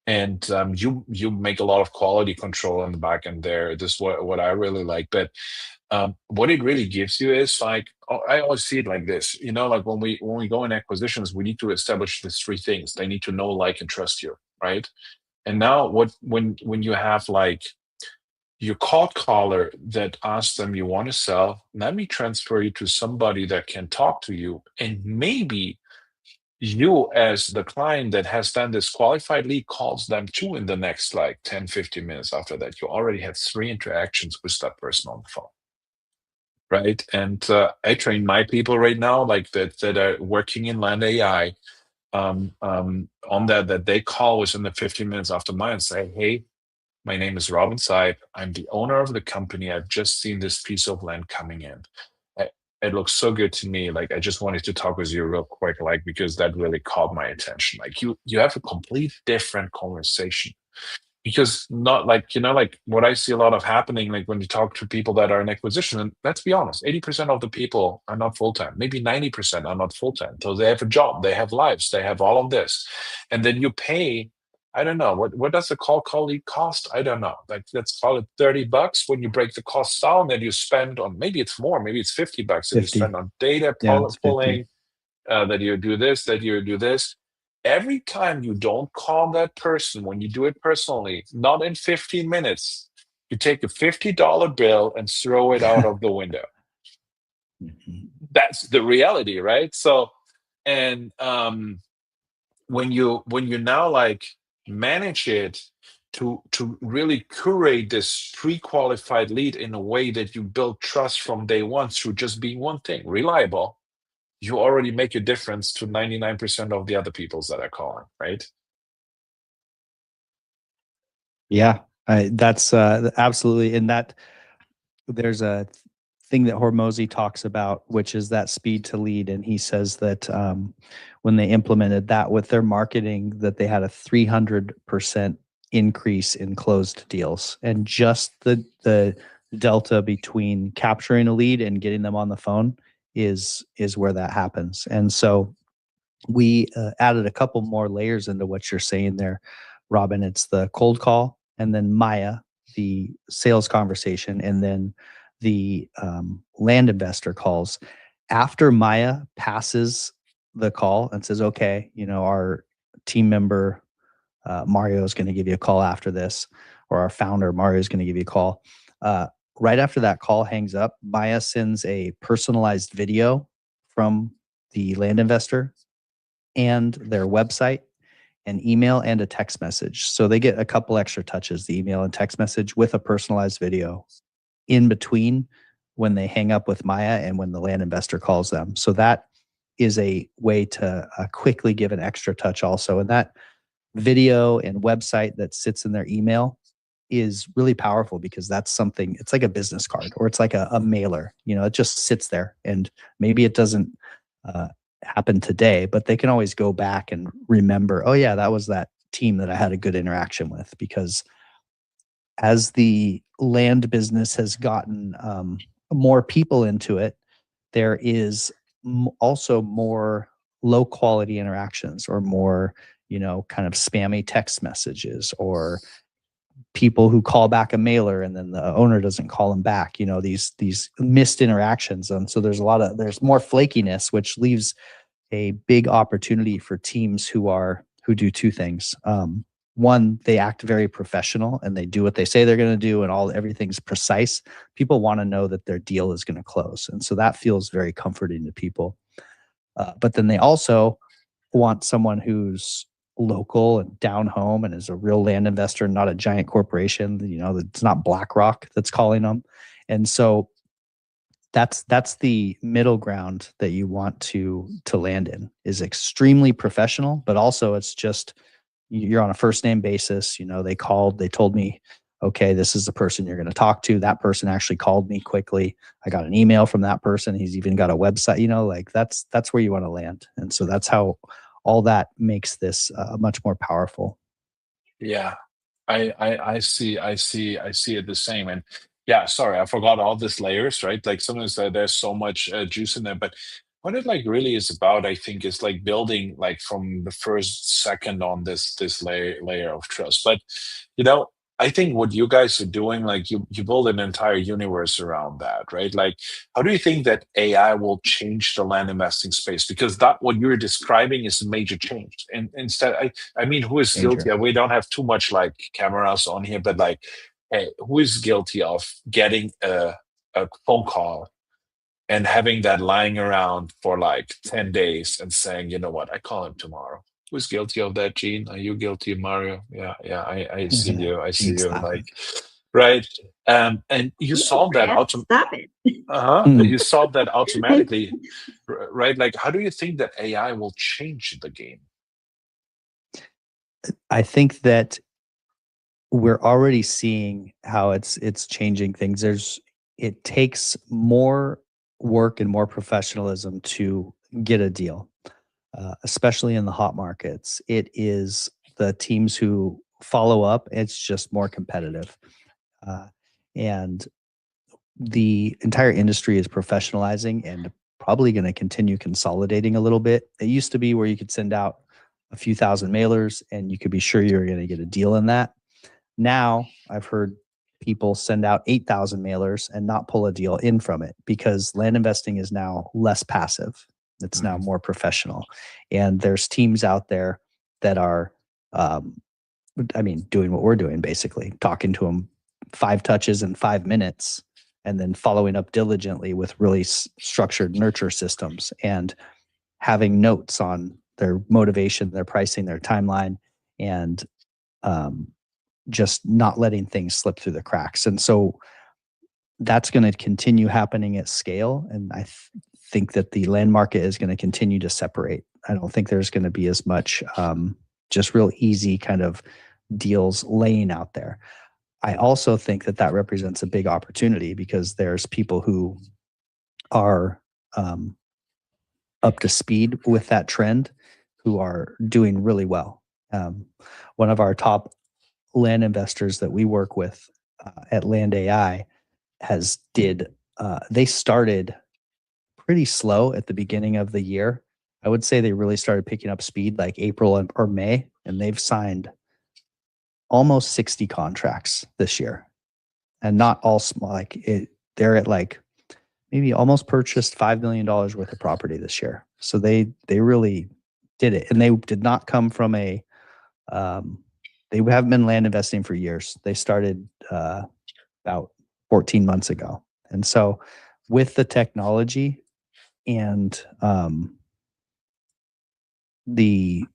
And you make a lot of quality control on the back end there. This is what I really like. But what it really gives you is like, I always see it like this, like when we go in acquisitions, we need to establish these 3 things. They need to know, like, and trust you, right? And now when you have like your cold caller that asks them you want to sell, let me transfer you to somebody that can talk to you, and maybe you as the client that has done this qualified lead calls them too in the next like 10-15 minutes after that. You already have 3 interactions with that person on the phone. Right. And I train my people right now, like that are working in Land AI, on that they call within the 15 minutes after mine and say, hey, my name is Robin Seib. I'm the owner of the company. I've just seen this piece of land coming in. It looks so good to me. Like, I just wanted to talk with you real quick, like, because that really caught my attention. Like you have a complete different conversation. Because not like, like what I see a lot of happening, like when you talk to people that are in acquisition, and let's be honest, 80% of the people are not full-time, maybe 90% are not full-time. So they have a job, they have lives, they have all of this. And then you pay, I don't know, what does a call lead cost? I don't know. Like, let's call it $30 when you break the costs down that you spend on, maybe it's more, maybe it's $50 that you spend on data pulling, that you do this, that you do this. Every time you don't call that person, when you do it personally, not in 15 minutes, you take a $50 bill and throw it out of the window. That's the reality, right? So, and when you now like manage it to really curate this pre-qualified lead in a way that you build trust from day one through just being one thing, reliable, you already make a difference to 99% of the other peoples that are calling, right? Yeah, that's absolutely. And that there's a thing that Hormozy talks about, which is that speed to lead. And he says that when they implemented that with their marketing, that they had a 300% increase in closed deals. And just the delta between capturing a lead and getting them on the phone is where that happens. And so we added a couple more layers into what you're saying there, Robin. It's the cold call, and then Maya, the sales conversation, and then the land investor calls. After Maya passes the call and says, okay, our team member Mario is going to give you a call after this, or our founder Mario is going to give you a call. Right after that call hangs up, Maya sends a personalized video from the land investor and their website, an email, and a text message. So they get a couple extra touches, the email and text message, with a personalized video in between when they hang up with Maya and when the land investor calls them. So that is a way to quickly give an extra touch also. And that video and website that sits in their email is really powerful, because that's something, it's like a business card, or it's like a mailer, it just sits there, and maybe it doesn't happen today, but they can always go back and remember, oh yeah, that was that team that I had a good interaction with. Because as the land business has gotten more people into it, there is also more low quality interactions, or more, kind of spammy text messages, or people who call back a mailer and then the owner doesn't call them back, these missed interactions. And so there's more flakiness, which leaves a big opportunity for teams who do two things. One, they act very professional and they do what they say they're going to do, and everything's precise. People want to know that their deal is going to close. And so that feels very comforting to people. But then they also want someone who's local and down home and is a real land investor, not a giant corporation. It's not BlackRock that's calling them. And so that's the middle ground that you want to land in, is extremely professional, but also it's just, you're on a first name basis. They called, they told me, okay, this is the person you're going to talk to. That person actually called me quickly. I got an email from that person. He's even got a website, that's where you want to land. And so that's how all that makes this much more powerful. Yeah, I see it the same. And yeah, sorry, I forgot all these layers, right? Like sometimes there's so much juice in there, but what it like really is about, I think, is like building like from the first second on this layer of trust. But I think what you guys are doing, like you build an entire universe around that, right? Like, how do you think that AI will change the land investing space? Because that what you're describing is a major change. And instead, I mean, who is Danger. guilty? We don't have too much like cameras on here, but like, hey, who is guilty of getting a phone call and having that lying around for like 10 days and saying, you know what, I call him tomorrow? Who's guilty of that, Gene? Are you guilty, Mario? Yeah, I see you. I see Gene's you. laughing. Like, right. And you solve that Stop it. You solve that automatically, right? Like, how do you think that AI will change the game? I think that we're already seeing how it's changing things. It takes more work and more professionalism to get a deal, especially in the hot markets. It is the teams who follow up. It's just more competitive, and the entire industry is professionalizing and probably going to continue consolidating a little bit. It used to be where you could send out a few thousand mailers and you could be sure you're going to get a deal in that. Now I've heard people send out 8,000 mailers and not pull a deal in from it, because land investing is now less passive. It's now more professional. And there's teams out there that are, doing what we're doing, basically talking to them 5 touches in 5 minutes, and then following up diligently with really structured nurture systems, and having notes on their motivation, their pricing, their timeline, and just not letting things slip through the cracks. And so that's going to continue happening at scale. And I think that the land market is going to continue to separate. I don't think there's going to be as much just real easy kind of deals laying out there. I also think that represents a big opportunity, because there's people who are up to speed with that trend, who are doing really well. One of our top land investors that we work with at Land AI they started pretty slow at the beginning of the year, I would say they really started picking up speed like April or May, and they've signed almost 60 contracts this year, and not all small. Like they're at like maybe almost purchased $5 million worth of property this year. So they really did it, and they did not come from a. They haven't been land investing for years. They started about 14 months ago, and so with the technology and the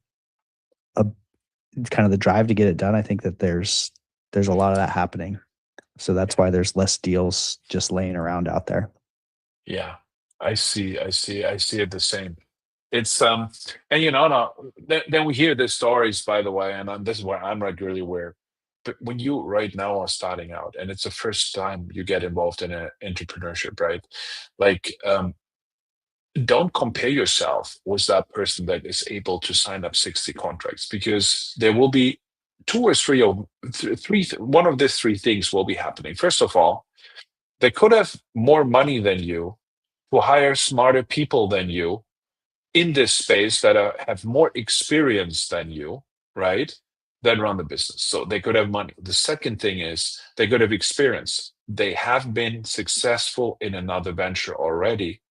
kind of the drive to get it done, I think that there's a lot of that happening. So that's why there's less deals just laying around out there. Yeah, I see it the same. It's and no, then we hear the stories, by the way, and this is where I'm regularly aware. But when you right now are starting out, and it's the first time you get involved in an entrepreneurship, right? Like, don't compare yourself with that person that is able to sign up 60 contracts, because there will be two or three of one of these three things will be happening. First of all, they could have more money than you to hire smarter people than you in this space that have more experience than you, right? That run the business. So they could have money. The second thing is they could have experience. They have been successful in another venture already.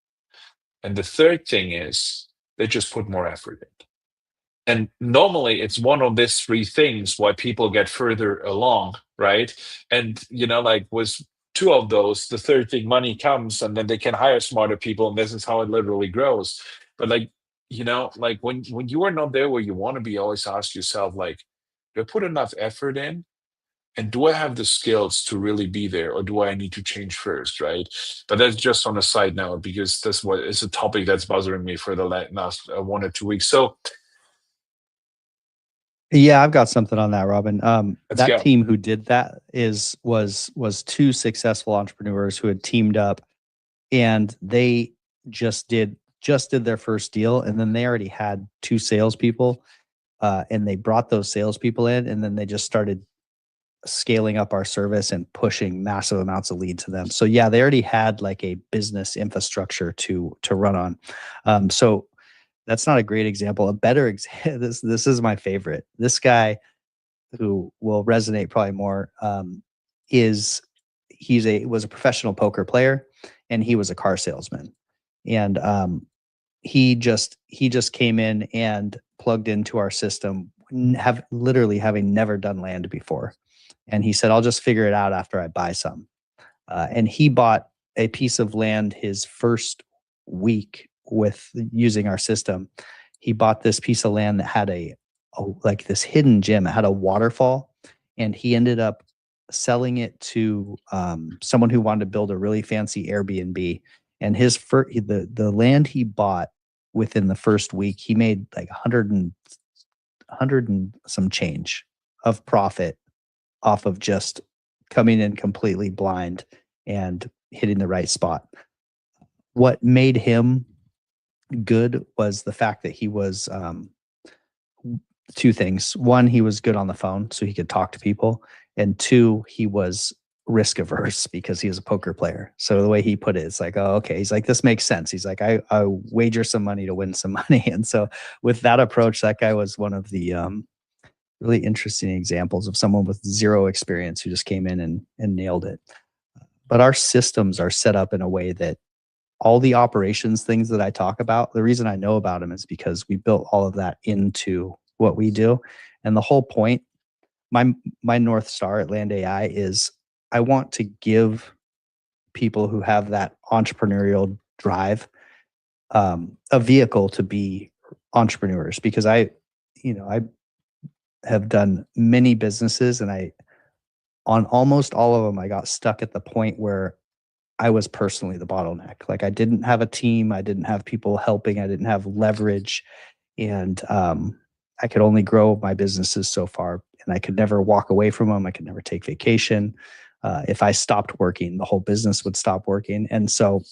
And the third thing is they just put more effort in. And normally it's one of these three things why people get further along, right? And like with two of those, the third thing, money comes, and then they can hire smarter people, and this is how it literally grows. But like, like when you are not there where you want to be, always ask yourself, like, do I put enough effort in? And do I have the skills to really be there, or do I need to change first, right? But that's just on a side note, because that's what is a topic that's bothering me for the last 1 or 2 weeks. So yeah, I've got something on that, Robin. That go. team who did that was two successful entrepreneurs who had teamed up, and they just did their first deal, and then they already had two salespeople, and they brought those salespeople in, and then they just started scaling up our service and pushing massive amounts of leads to them. So yeah, they already had like a business infrastructure to run on. So that's not a great example. A better example, this is my favorite. This guy who will resonate probably more, was a professional poker player, and he was a car salesman. And he just came in and plugged into our system, having never done land before. And he said, I'll just figure it out after I buy some. And he bought a piece of land his first week with using our system. He bought this piece of land that had like this hidden gem. It had a waterfall, and he ended up selling it to someone who wanted to build a really fancy Airbnb. And the land he bought within the first week, he made like 100 and some change of profit off of just coming in completely blind and hitting the right spot. What made him good was the fact that he was two things. One, he was good on the phone, so he could talk to people. And two, he was risk averse because he was a poker player. So the way he put it, it's like, oh, okay. He's like, this makes sense. He's like, I wager some money to win some money. And so with that approach, that guy was one of the really interesting examples of someone with zero experience who just came in and nailed it. But our systems are set up in a way that all the operations things that I talk about, the reason I know about them is because we built all of that into what we do. And the whole point, my North Star at Land AI is I want to give people who have that entrepreneurial drive a vehicle to be entrepreneurs, because I have done many businesses, and on almost all of them, I got stuck at the point where I was personally the bottleneck. Like I didn't have a team, I didn't have people helping, I didn't have leverage, and I could only grow my businesses so far, and I could never walk away from them. I could never take vacation. If I stopped working, the whole business would stop working. And so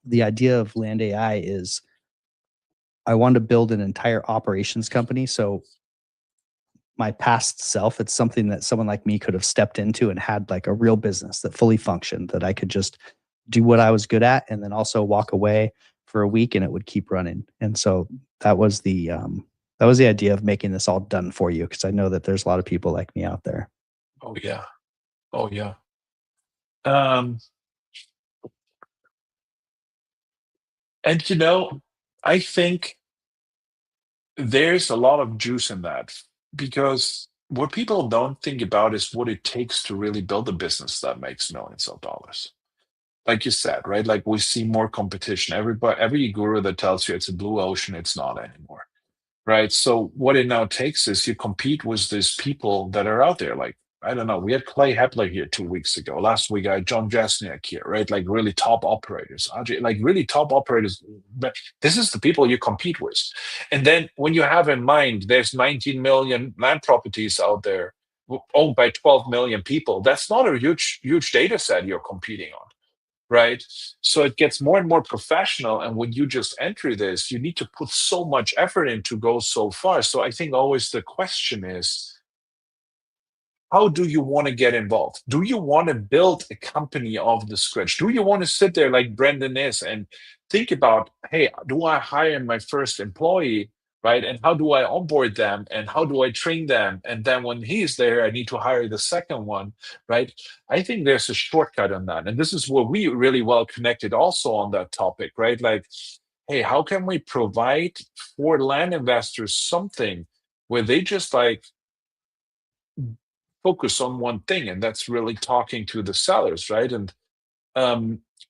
the idea of Land AI is I wanted to build an entire operations company. So my past self, it's something that someone like me could have stepped into and had like a real business that fully functioned, that I could just do what I was good at and then also walk away for a week and it would keep running. And so that was the idea of making this all done for you, because I know that there's a lot of people like me out there. Oh yeah. Oh yeah. And I think there's a lot of juice in that, because what people don't think about is what it takes to really build a business that makes millions of dollars. Like you said, right? Like we see more competition. Every guru that tells you it's a blue ocean, it's not anymore. Right. So what it now takes is you compete with these people that are out there. Like, I don't know, we had Clay Hepler here 2 weeks ago. Last week I had John Jasniak here, right? Like really top operators, like really top operators. But this is the people you compete with. And then when you have in mind there's 19 million land properties out there owned by 12 million people, that's not a huge data set you're competing on. Right. So it gets more and more professional. And when you just enter this, you need to put so much effort in to go so far. So I think always the question is, how do you want to get involved? Do you want to build a company off the scratch? Do you want to sit there like Brendan is and think about, hey, do I hire my first employee? Right. And how do I onboard them? And how do I train them? And then when he's there, I need to hire the second one. Right. I think there's a shortcut on that. And this is where we really well connected also on that topic. Right. Like, hey, how can we provide for land investors something where they just like focus on one thing, and that's really talking to the sellers, right? And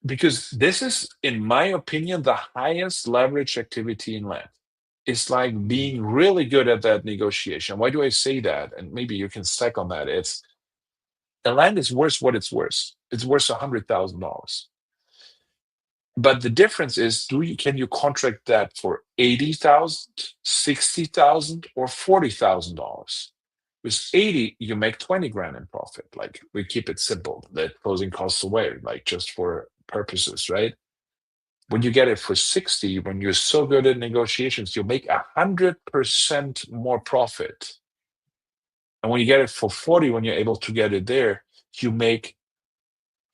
because this is, in my opinion, the highest leverage activity in land. It's like being really good at that negotiation. Why do I say that? And maybe you can stack on that. It's the land is worth what it's worth. It's worth $100,000. But the difference is, can you contract that for 80,000, 60,000, or $40,000? With 80, you make 20 grand in profit. Like we keep it simple, let closing costs away, like just for purposes, right? When you get it for 60, when you're so good at negotiations, you make 100% more profit. And when you get it for 40, when you're able to get it there, you make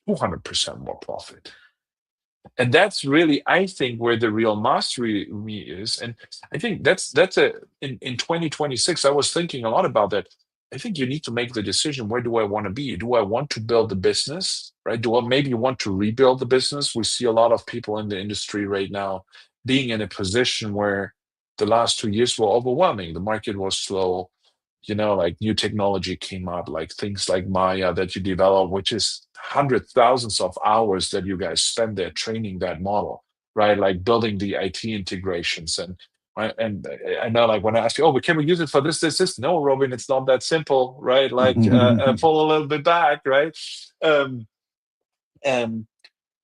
200% more profit. And that's really, I think, where the real mastery me is. And I think that's in 2026, I was thinking a lot about that. I think you need to make the decision, where do I want to be? Do I want to build the business, right? Do I maybe want to rebuild the business? We see a lot of people in the industry right now being in a position where the last 2 years were overwhelming. The market was slow. Like new technology came up, like things like Maya that you develop, which is hundreds, thousands of hours that you guys spend there training that model, right? Like building the IT integrations. And I know, like when I ask you, oh, but can we use it for this? No, Robin, it's not that simple, right? Like pull a little bit back, right? And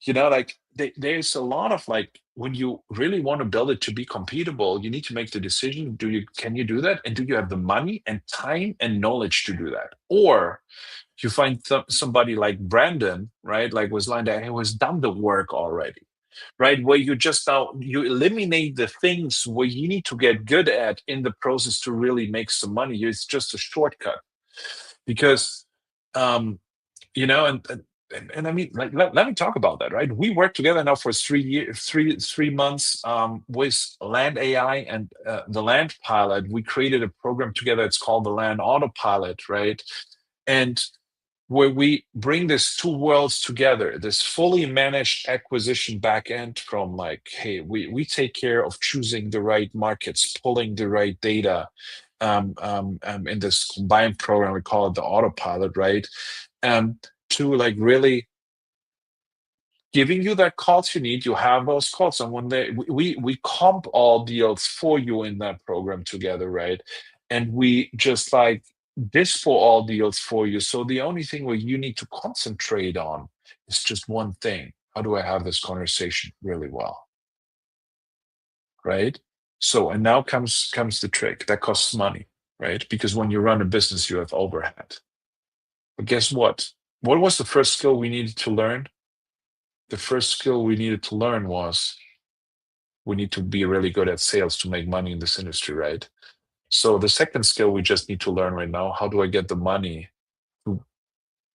like there's a lot of like, when you really want to build it to be competable, you need to make the decision, can you do that? And do you have the money and time and knowledge to do that? Or you find somebody like Brandon, right? Like was like that, who has done the work already, right? Where you just now, you eliminate the things where you need to get good at in the process to really make some money. It's just a shortcut. Because and I mean, like, let me talk about that, right? We worked together now for 3 months with Land AI and the Land Pilot. We created a program together. It's called the Land Autopilot, right? And where we bring these two worlds together, this fully managed acquisition backend from like, hey, we take care of choosing the right markets, pulling the right data in this combined program. We call it the Autopilot, right? To like really giving you that calls you need. You have those calls, and when we comp all deals for you in that program together, right? And we just like this for all deals for you. So the only thing where you need to concentrate on is just one thing: how do I have this conversation really well, right? So, and now comes the trick. That costs money, right? Because when you run a business, you have overhead. But guess what? What was the first skill we needed to learn? The first skill we needed to learn was we need to be really good at sales to make money in this industry, right? So the second skill we just need to learn right now: how do I get the money to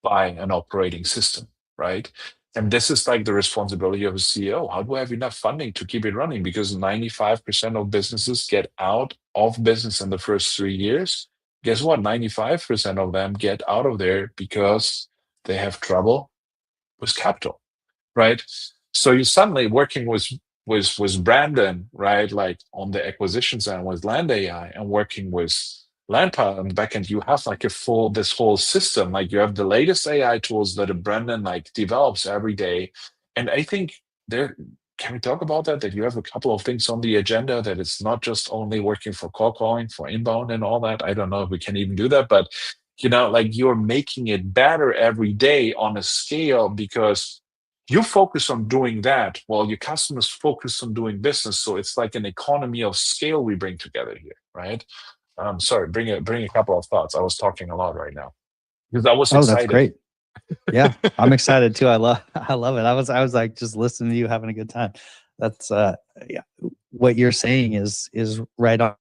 buy an operating system, right? And this is like the responsibility of a CEO. How do I have enough funding to keep it running? Because 95% of businesses get out of business in the first 3 years. Guess what? 95% of them get out of there because they have trouble with capital, right? So you suddenly working with Brandon, right? Like on the acquisition side with Land AI and working with Landpile on the backend, you have like this whole system. Like you have the latest AI tools that a Brandon like develops every day. And I think there, can we talk about that? That you have a couple of things on the agenda, that it's not just only working for cold calling, for inbound and all that. I don't know if we can even do that, but like you're making it better every day on a scale because you focus on doing that while your customers focus on doing business. So it's like an economy of scale we bring together here, right? Sorry, bring a couple of thoughts. I was talking a lot right now because I was Oh, that's excited. great. Yeah, I'm excited too. I love it. I was like just listening to you having a good time. That's yeah. What you're saying is right on.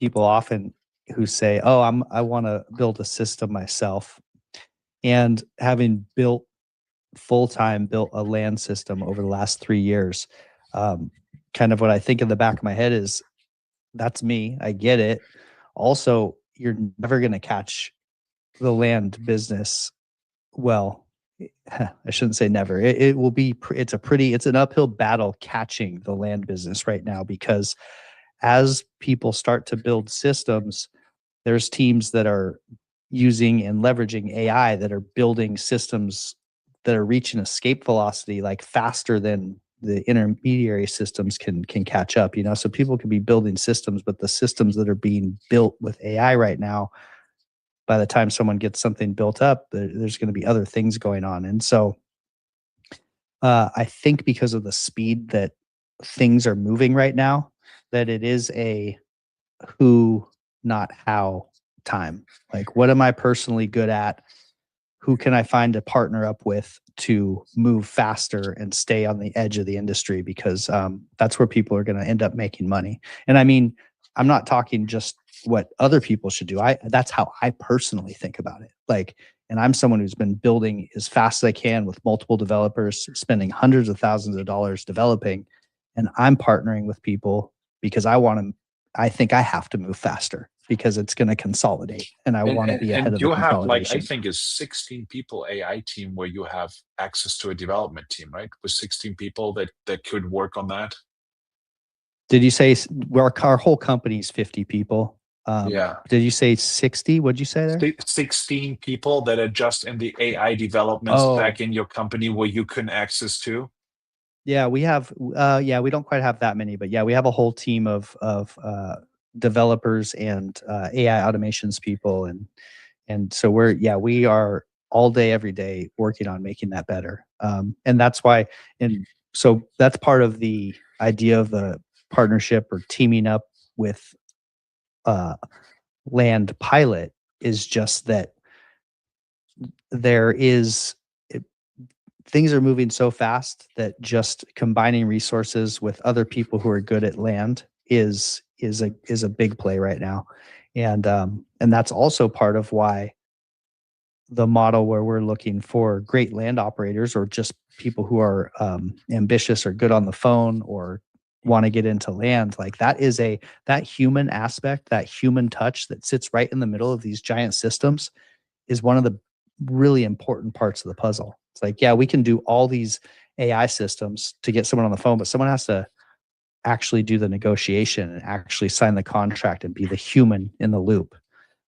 People often who say, "Oh, I want to build a system myself," and having built built a land system over the last 3 years, kind of what I think in the back of my head is that's me. I get it. Also, you're never going to catch the land business. Well, I shouldn't say never. It will be. It's an uphill battle catching the land business right now, because as people start to build systems, there's teams that are using and leveraging AI that are building systems that are reaching escape velocity like faster than the intermediary systems can catch up. So people can be building systems, but the systems that are being built with AI right now, by the time someone gets something built up, there's going to be other things going on. And so I think because of the speed that things are moving right now, that it is a who, not how time. Like, what am I personally good at? Who can I find to partner up with to move faster and stay on the edge of the industry? Because that's where people are going to end up making money. And I mean, I'm not talking just what other people should do. That's how I personally think about it. Like, and I'm someone who's been building as fast as I can with multiple developers, spending hundreds of thousands of dollars developing, and I'm partnering with people because I think I have to move faster because it's going to consolidate, and I want to be ahead And of the you have like, I consolidation. think a 16 people AI team where you have access to a development team, right? With 16 people that could work on that. Did you say our whole company is 50 people? Yeah. Did you say 60? What'd you say there? 16 people that are just in the AI developments back in your company where you can access to. Yeah, we have. We don't quite have that many, but yeah, we have a whole team of developers and AI automations people, and so we are all day, every day working on making that better. And that's why, and so that's part of the idea of the partnership or teaming up with Land Pilot, is just that there is things are moving so fast that just combining resources with other people who are good at land is a big play right now. And that's also part of why the model where we're looking for great land operators, or just people who are ambitious or good on the phone or want to get into land, like that human aspect, that human touch that sits right in the middle of these giant systems, is one of the really important parts of the puzzle. It's like, yeah, we can do all these AI systems to get someone on the phone, but someone has to actually do the negotiation and actually sign the contract and be the human in the loop.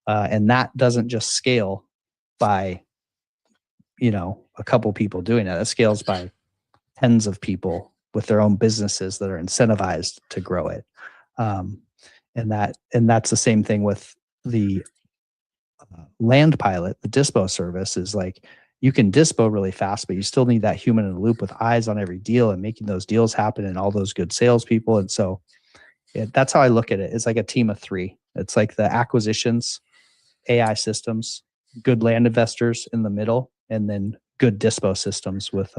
And that doesn't just scale by, a couple people doing it. It scales by tens of people with their own businesses that are incentivized to grow it. And that's the same thing with the Land Pilot, the dispo service. Is like, you can dispo really fast, but you still need that human in the loop with eyes on every deal and making those deals happen and all those good salespeople. And so that's how I look at it. It's like a team of three. It's like the acquisitions, AI systems, good land investors in the middle, and then good dispo systems with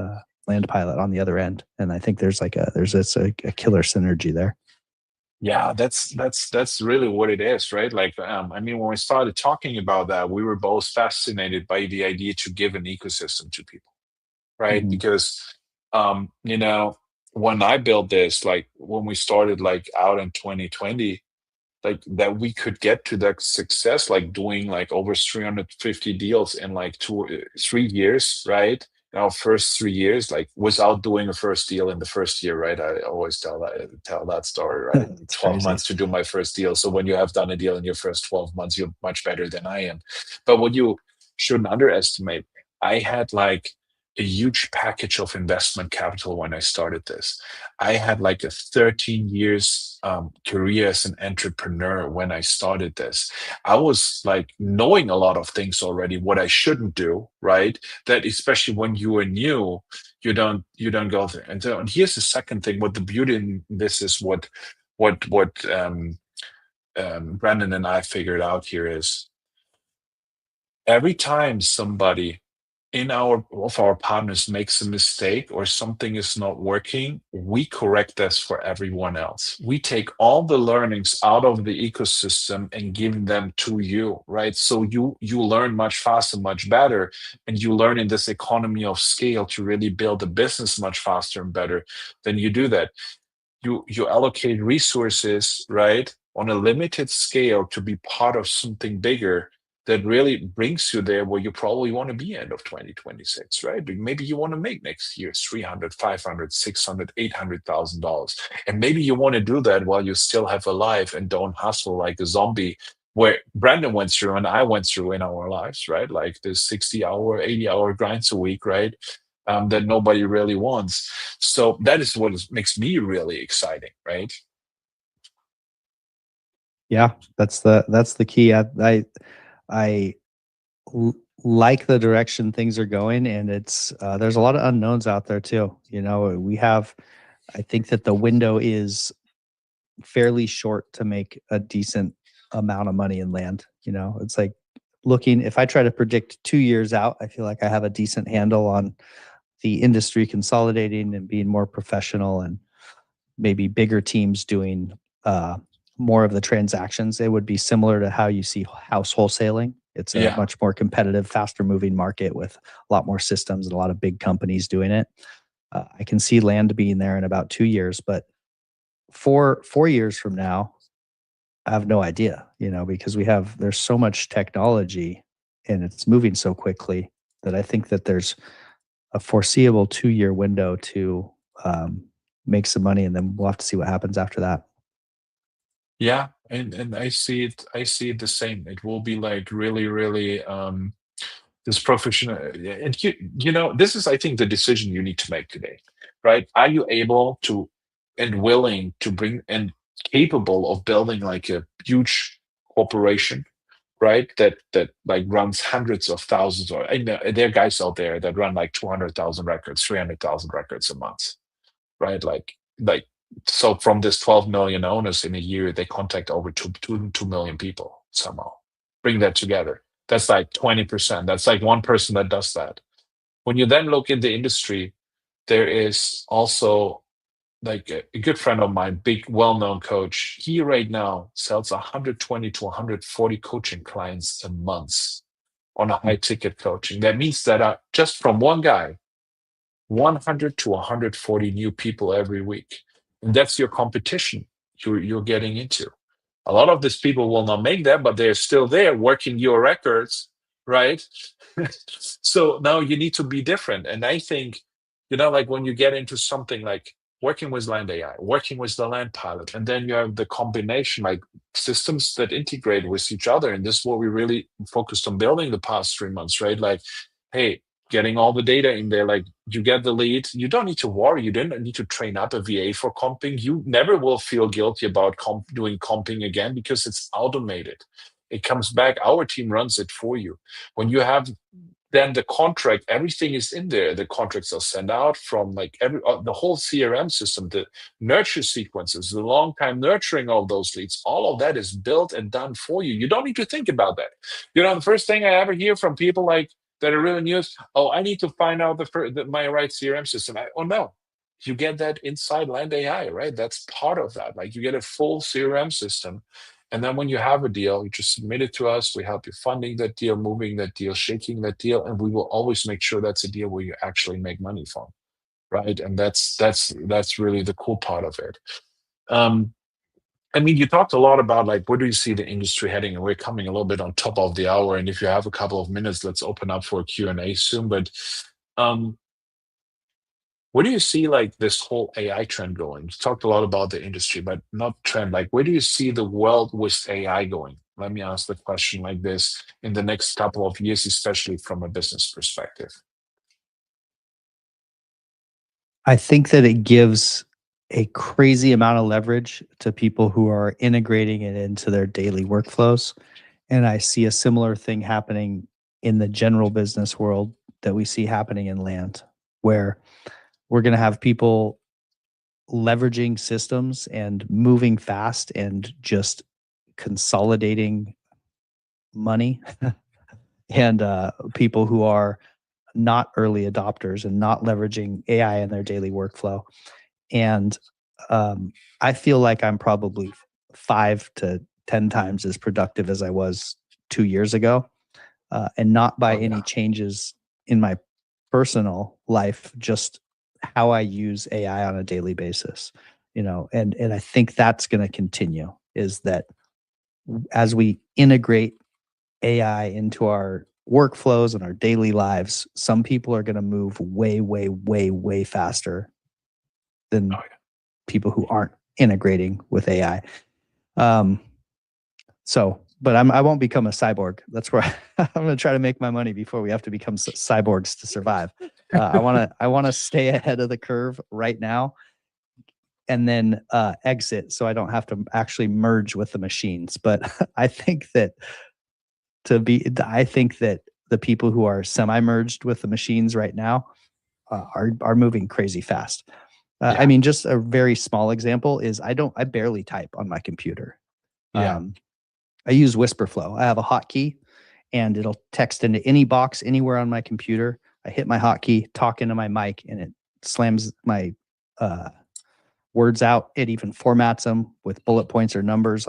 Land Pilot on the other end. And I think there's a killer synergy there. Yeah, that's really what it is, right? Like, I mean, when we started talking about that, we were both fascinated by the idea to give an ecosystem to people, right? Mhm. Because you know, when I built this, like when we started like out in 2020, like that we could get to that success, like doing like over 350 deals in like 3 years, right? In our first 3 years, like without doing a first deal in the first year, right? I always tell that story, right? It took It's 12 crazy. months to do my first deal. So when you have done a deal in your first 12 months, you're much better than I am. But what you shouldn't underestimate, I had like a huge package of investment capital when I started this. I had like a 13 years career as an entrepreneur when I started this. I was like knowing a lot of things already, what I shouldn't do, right? That especially when you are new, you don't go there. And here's the second thing. What the beauty in this is, what Brandon and I figured out here is every time somebody in our partners makes a mistake or something is not working, we correct this for everyone else. We take all the learnings out of the ecosystem and give them to you, right? So you learn much faster, much better, and you learn in this economy of scale to really build a business much faster and better. Then you do that. You allocate resources, right, on a limited scale to be part of something bigger that really brings you there where you probably want to be end of 2026, right? Maybe you want to make next year 300, 500, 600, $800,000. And maybe you want to do that while you still have a life and don't hustle like a zombie where Brandon went through and I went through in our lives, right? Like this 60-hour, 80-hour grinds a week, right? That nobody really wants. So that is what makes me really exciting, right? Yeah, that's the key. I like the direction things are going, and it's there's a lot of unknowns out there too. I think that the window is fairly short to make a decent amount of money in land. It's like looking, if I try to predict 2 years out, I feel like I have a decent handle on the industry consolidating and being more professional, and maybe bigger teams doing more of the transactions. It would be similar to how you see house wholesaling. It's a Yeah. much more competitive, faster moving market with a lot more systems and a lot of big companies doing it. I can see land being there in about 2 years, but 4 years from now, I have no idea, because there's so much technology and it's moving so quickly that I think that there's a foreseeable 2-year window to make some money, and then we'll have to see what happens after that. Yeah. And I see it the same. It will be like really, really this professional. And this is, I think, the decision you need to make today, right? Are you able to and willing to bring and capable of building like a huge corporation, right? That like runs hundreds of thousands, or I know there are guys out there that run like 200,000 records, 300,000 records a month, right? Like so from this 12 million owners in a year, they contact over 2 million people somehow. Bring that together. That's like 20%. That's like one person that does that. When you then look in the industry, there is also like a good friend of mine, big well-known coach. He right now sells 120 to 140 coaching clients a month on a high ticket coaching. That means that just from one guy, 100 to 140 new people every week. And that's your competition you're getting into. A lot of these people will not make that, but they're still there working your records, right? So now you need to be different. And I think, like when you get into something like working with Land AI, working with the Land Pilot, and then you have the combination, like systems that integrate with each other. And this is what we really focused on building the past 3 months, right? Like, hey, getting all the data in there, like you get the lead, you don't need to worry, you don't need to train up a VA for comping. You never will feel guilty about doing comping again because it's automated. It comes back, our team runs it for you. When you have then the contract, everything is in there. The contracts are sent out from like the whole CRM system, the nurture sequences, the long time nurturing of those leads, all of that is built and done for you. You don't need to think about that. The first thing I ever hear from people like that are really new is, oh, I need to find out my right CRM system. Oh no, you get that inside Land AI, right? That's part of that. Like you get a full CRM system. And then when you have a deal, you just submit it to us. We help you funding that deal, moving that deal, shaking that deal, and we will always make sure that's a deal where you actually make money from, right? And that's really the cool part of it. I mean, you talked a lot about like where do you see the industry heading, and we're coming a little bit on top of the hour. And if you have a couple of minutes, let's open up for a Q&A soon. But um, where do you see like this whole AI trend going? You talked a lot about the industry, but not trend. Like, where do you see the world with AI going? Let me ask the question like this in the next couple of years, especially from a business perspective. I think that it gives a crazy amount of leverage to people who are integrating it into their daily workflows. And I see a similar thing happening in the general business world that we see happening in land, where we're going to have people leveraging systems and moving fast and just consolidating money and people who are not early adopters and not leveraging AI in their daily workflow. And I feel like I'm probably 5 to 10 times as productive as I was 2 years ago, and not by any changes in my personal life, just how I use AI on a daily basis. And I think that's going to continue, is that as we integrate AI into our workflows and our daily lives, some people are going to move way, way, way, way faster than people who aren't integrating with AI. But I won't become a cyborg. That's where I'm going to try to make my money before we have to become cyborgs to survive. I want to stay ahead of the curve right now, and then exit so I don't have to actually merge with the machines. But I think that the people who are semi-merged with the machines right now are moving crazy fast. I mean, just a very small example is I barely type on my computer. I use WhisperFlow. I have a hotkey, and it'll text into any box anywhere on my computer. I hit my hotkey, talk into my mic, and it slams my words out. It even formats them with bullet points or numbers,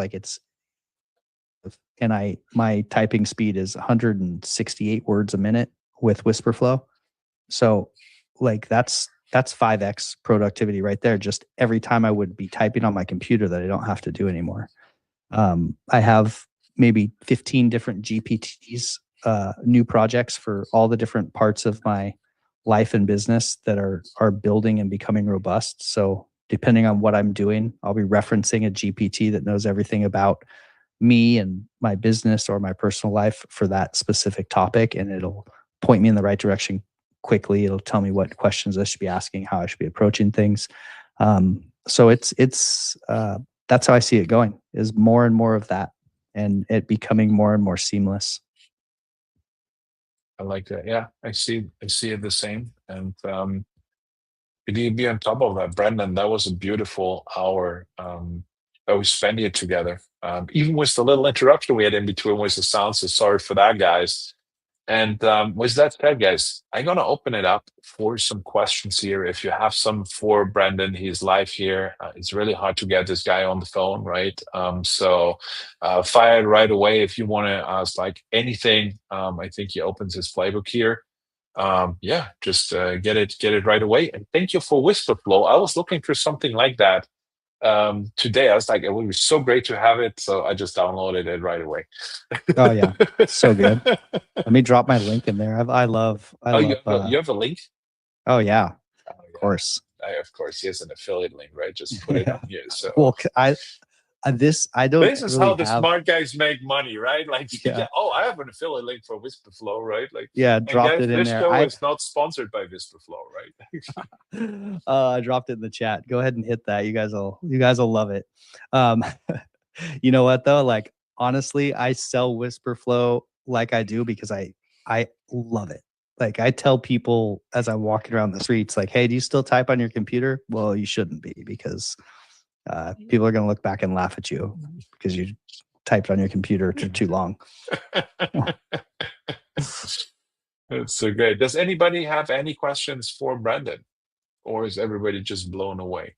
and my typing speed is 168 words a minute with WhisperFlow. So like that's 5x productivity right there. Just every time I would be typing on my computer that I don't have to do anymore. I have maybe 15 different GPTs, new projects for all the different parts of my life and business that are building and becoming robust. So depending on what I'm doing, I'll be referencing a GPT that knows everything about me and my business or my personal life for that specific topic, and it'll point me in the right direction quickly. It'll tell me what questions I should be asking, how I should be approaching things. So it's that's how I see it going, is more and more of that, and it becoming more and more seamless. I like that. Yeah, I see it the same. And to be on top of that, Brendan, that was a beautiful hour that we spent here together. Even with the little interruption we had in between with the sound, so sorry for that, guys. And with that said, guys, I'm going to open it up for some questions here. If you have some for Brendan, he's live here. It's really hard to get this guy on the phone, right? So fire it right away if you want to ask like anything. I think he opens his playbook here. Just get it right away. And thank you for WhisperFlow. I was looking for something like that today. I was like, it would be so great to have it. So I just downloaded it right away. Oh yeah, so good. Let me drop my link in there. You have a link? Oh yeah, of course. Of course, he has an affiliate link, right? Just put it on here. So well, I don't. This is really how the smart guys make money, right? Like, oh, I have an affiliate link for WhisperFlow, right? Like, dropped it in this there. show is not sponsored by WhisperFlow, right? I dropped it in the chat. Go ahead and hit that. You guys will love it. You know what though? Like honestly, I sell WhisperFlow like I do because I love it. Like I tell people as I'm walking around the streets, like, hey, do you still type on your computer? Well, you shouldn't be, because people are going to look back and laugh at you because you typed on your computer for too long. That's so great. Does anybody have any questions for Brendan, or is everybody just blown away?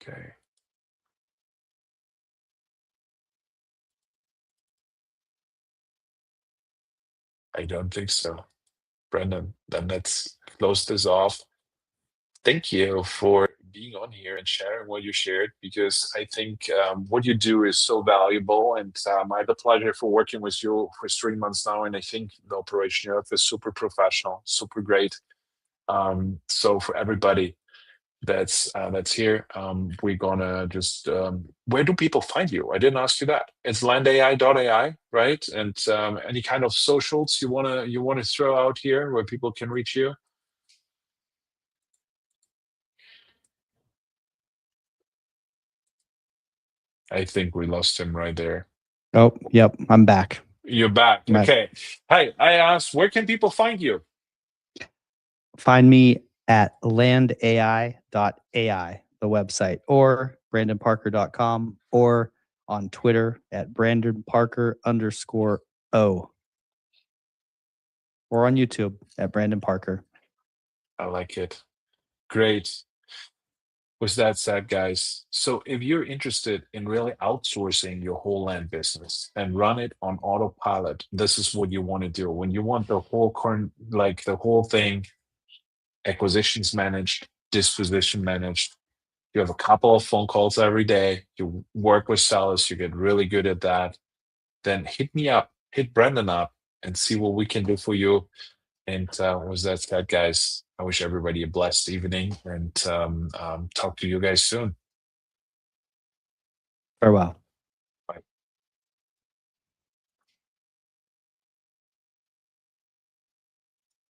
Okay. I don't think so. Brendan, then let's close this off. Thank you for being on here and sharing what you shared, because I think what you do is so valuable. And I had the pleasure for working with you for 3 months now. And I think the operation you have is super professional, super great. So for everybody that's here, we're gonna just where do people find you? I didn't ask you that. It's landai.ai, right? And any kind of socials you wanna throw out here where people can reach you? I think we lost him right there. Oh, yep, I'm back. You're back. I'm back. Okay. Hey, I asked, where can people find you? Find me at landai.ai, the website, or brandonparker.com, or on Twitter at brandonparker_o, or on YouTube at Brandon Parker. I like it. Great. With that said, guys, so if you're interested in really outsourcing your whole land business and run it on autopilot, this is what you want to do. When you want the whole like the whole thing, acquisitions managed, disposition managed, you have a couple of phone calls every day, you work with sellers, you get really good at that, then hit me up, hit Brendan up, and see what we can do for you. And with that said, guys, I wish everybody a blessed evening, and talk to you guys soon. Farewell.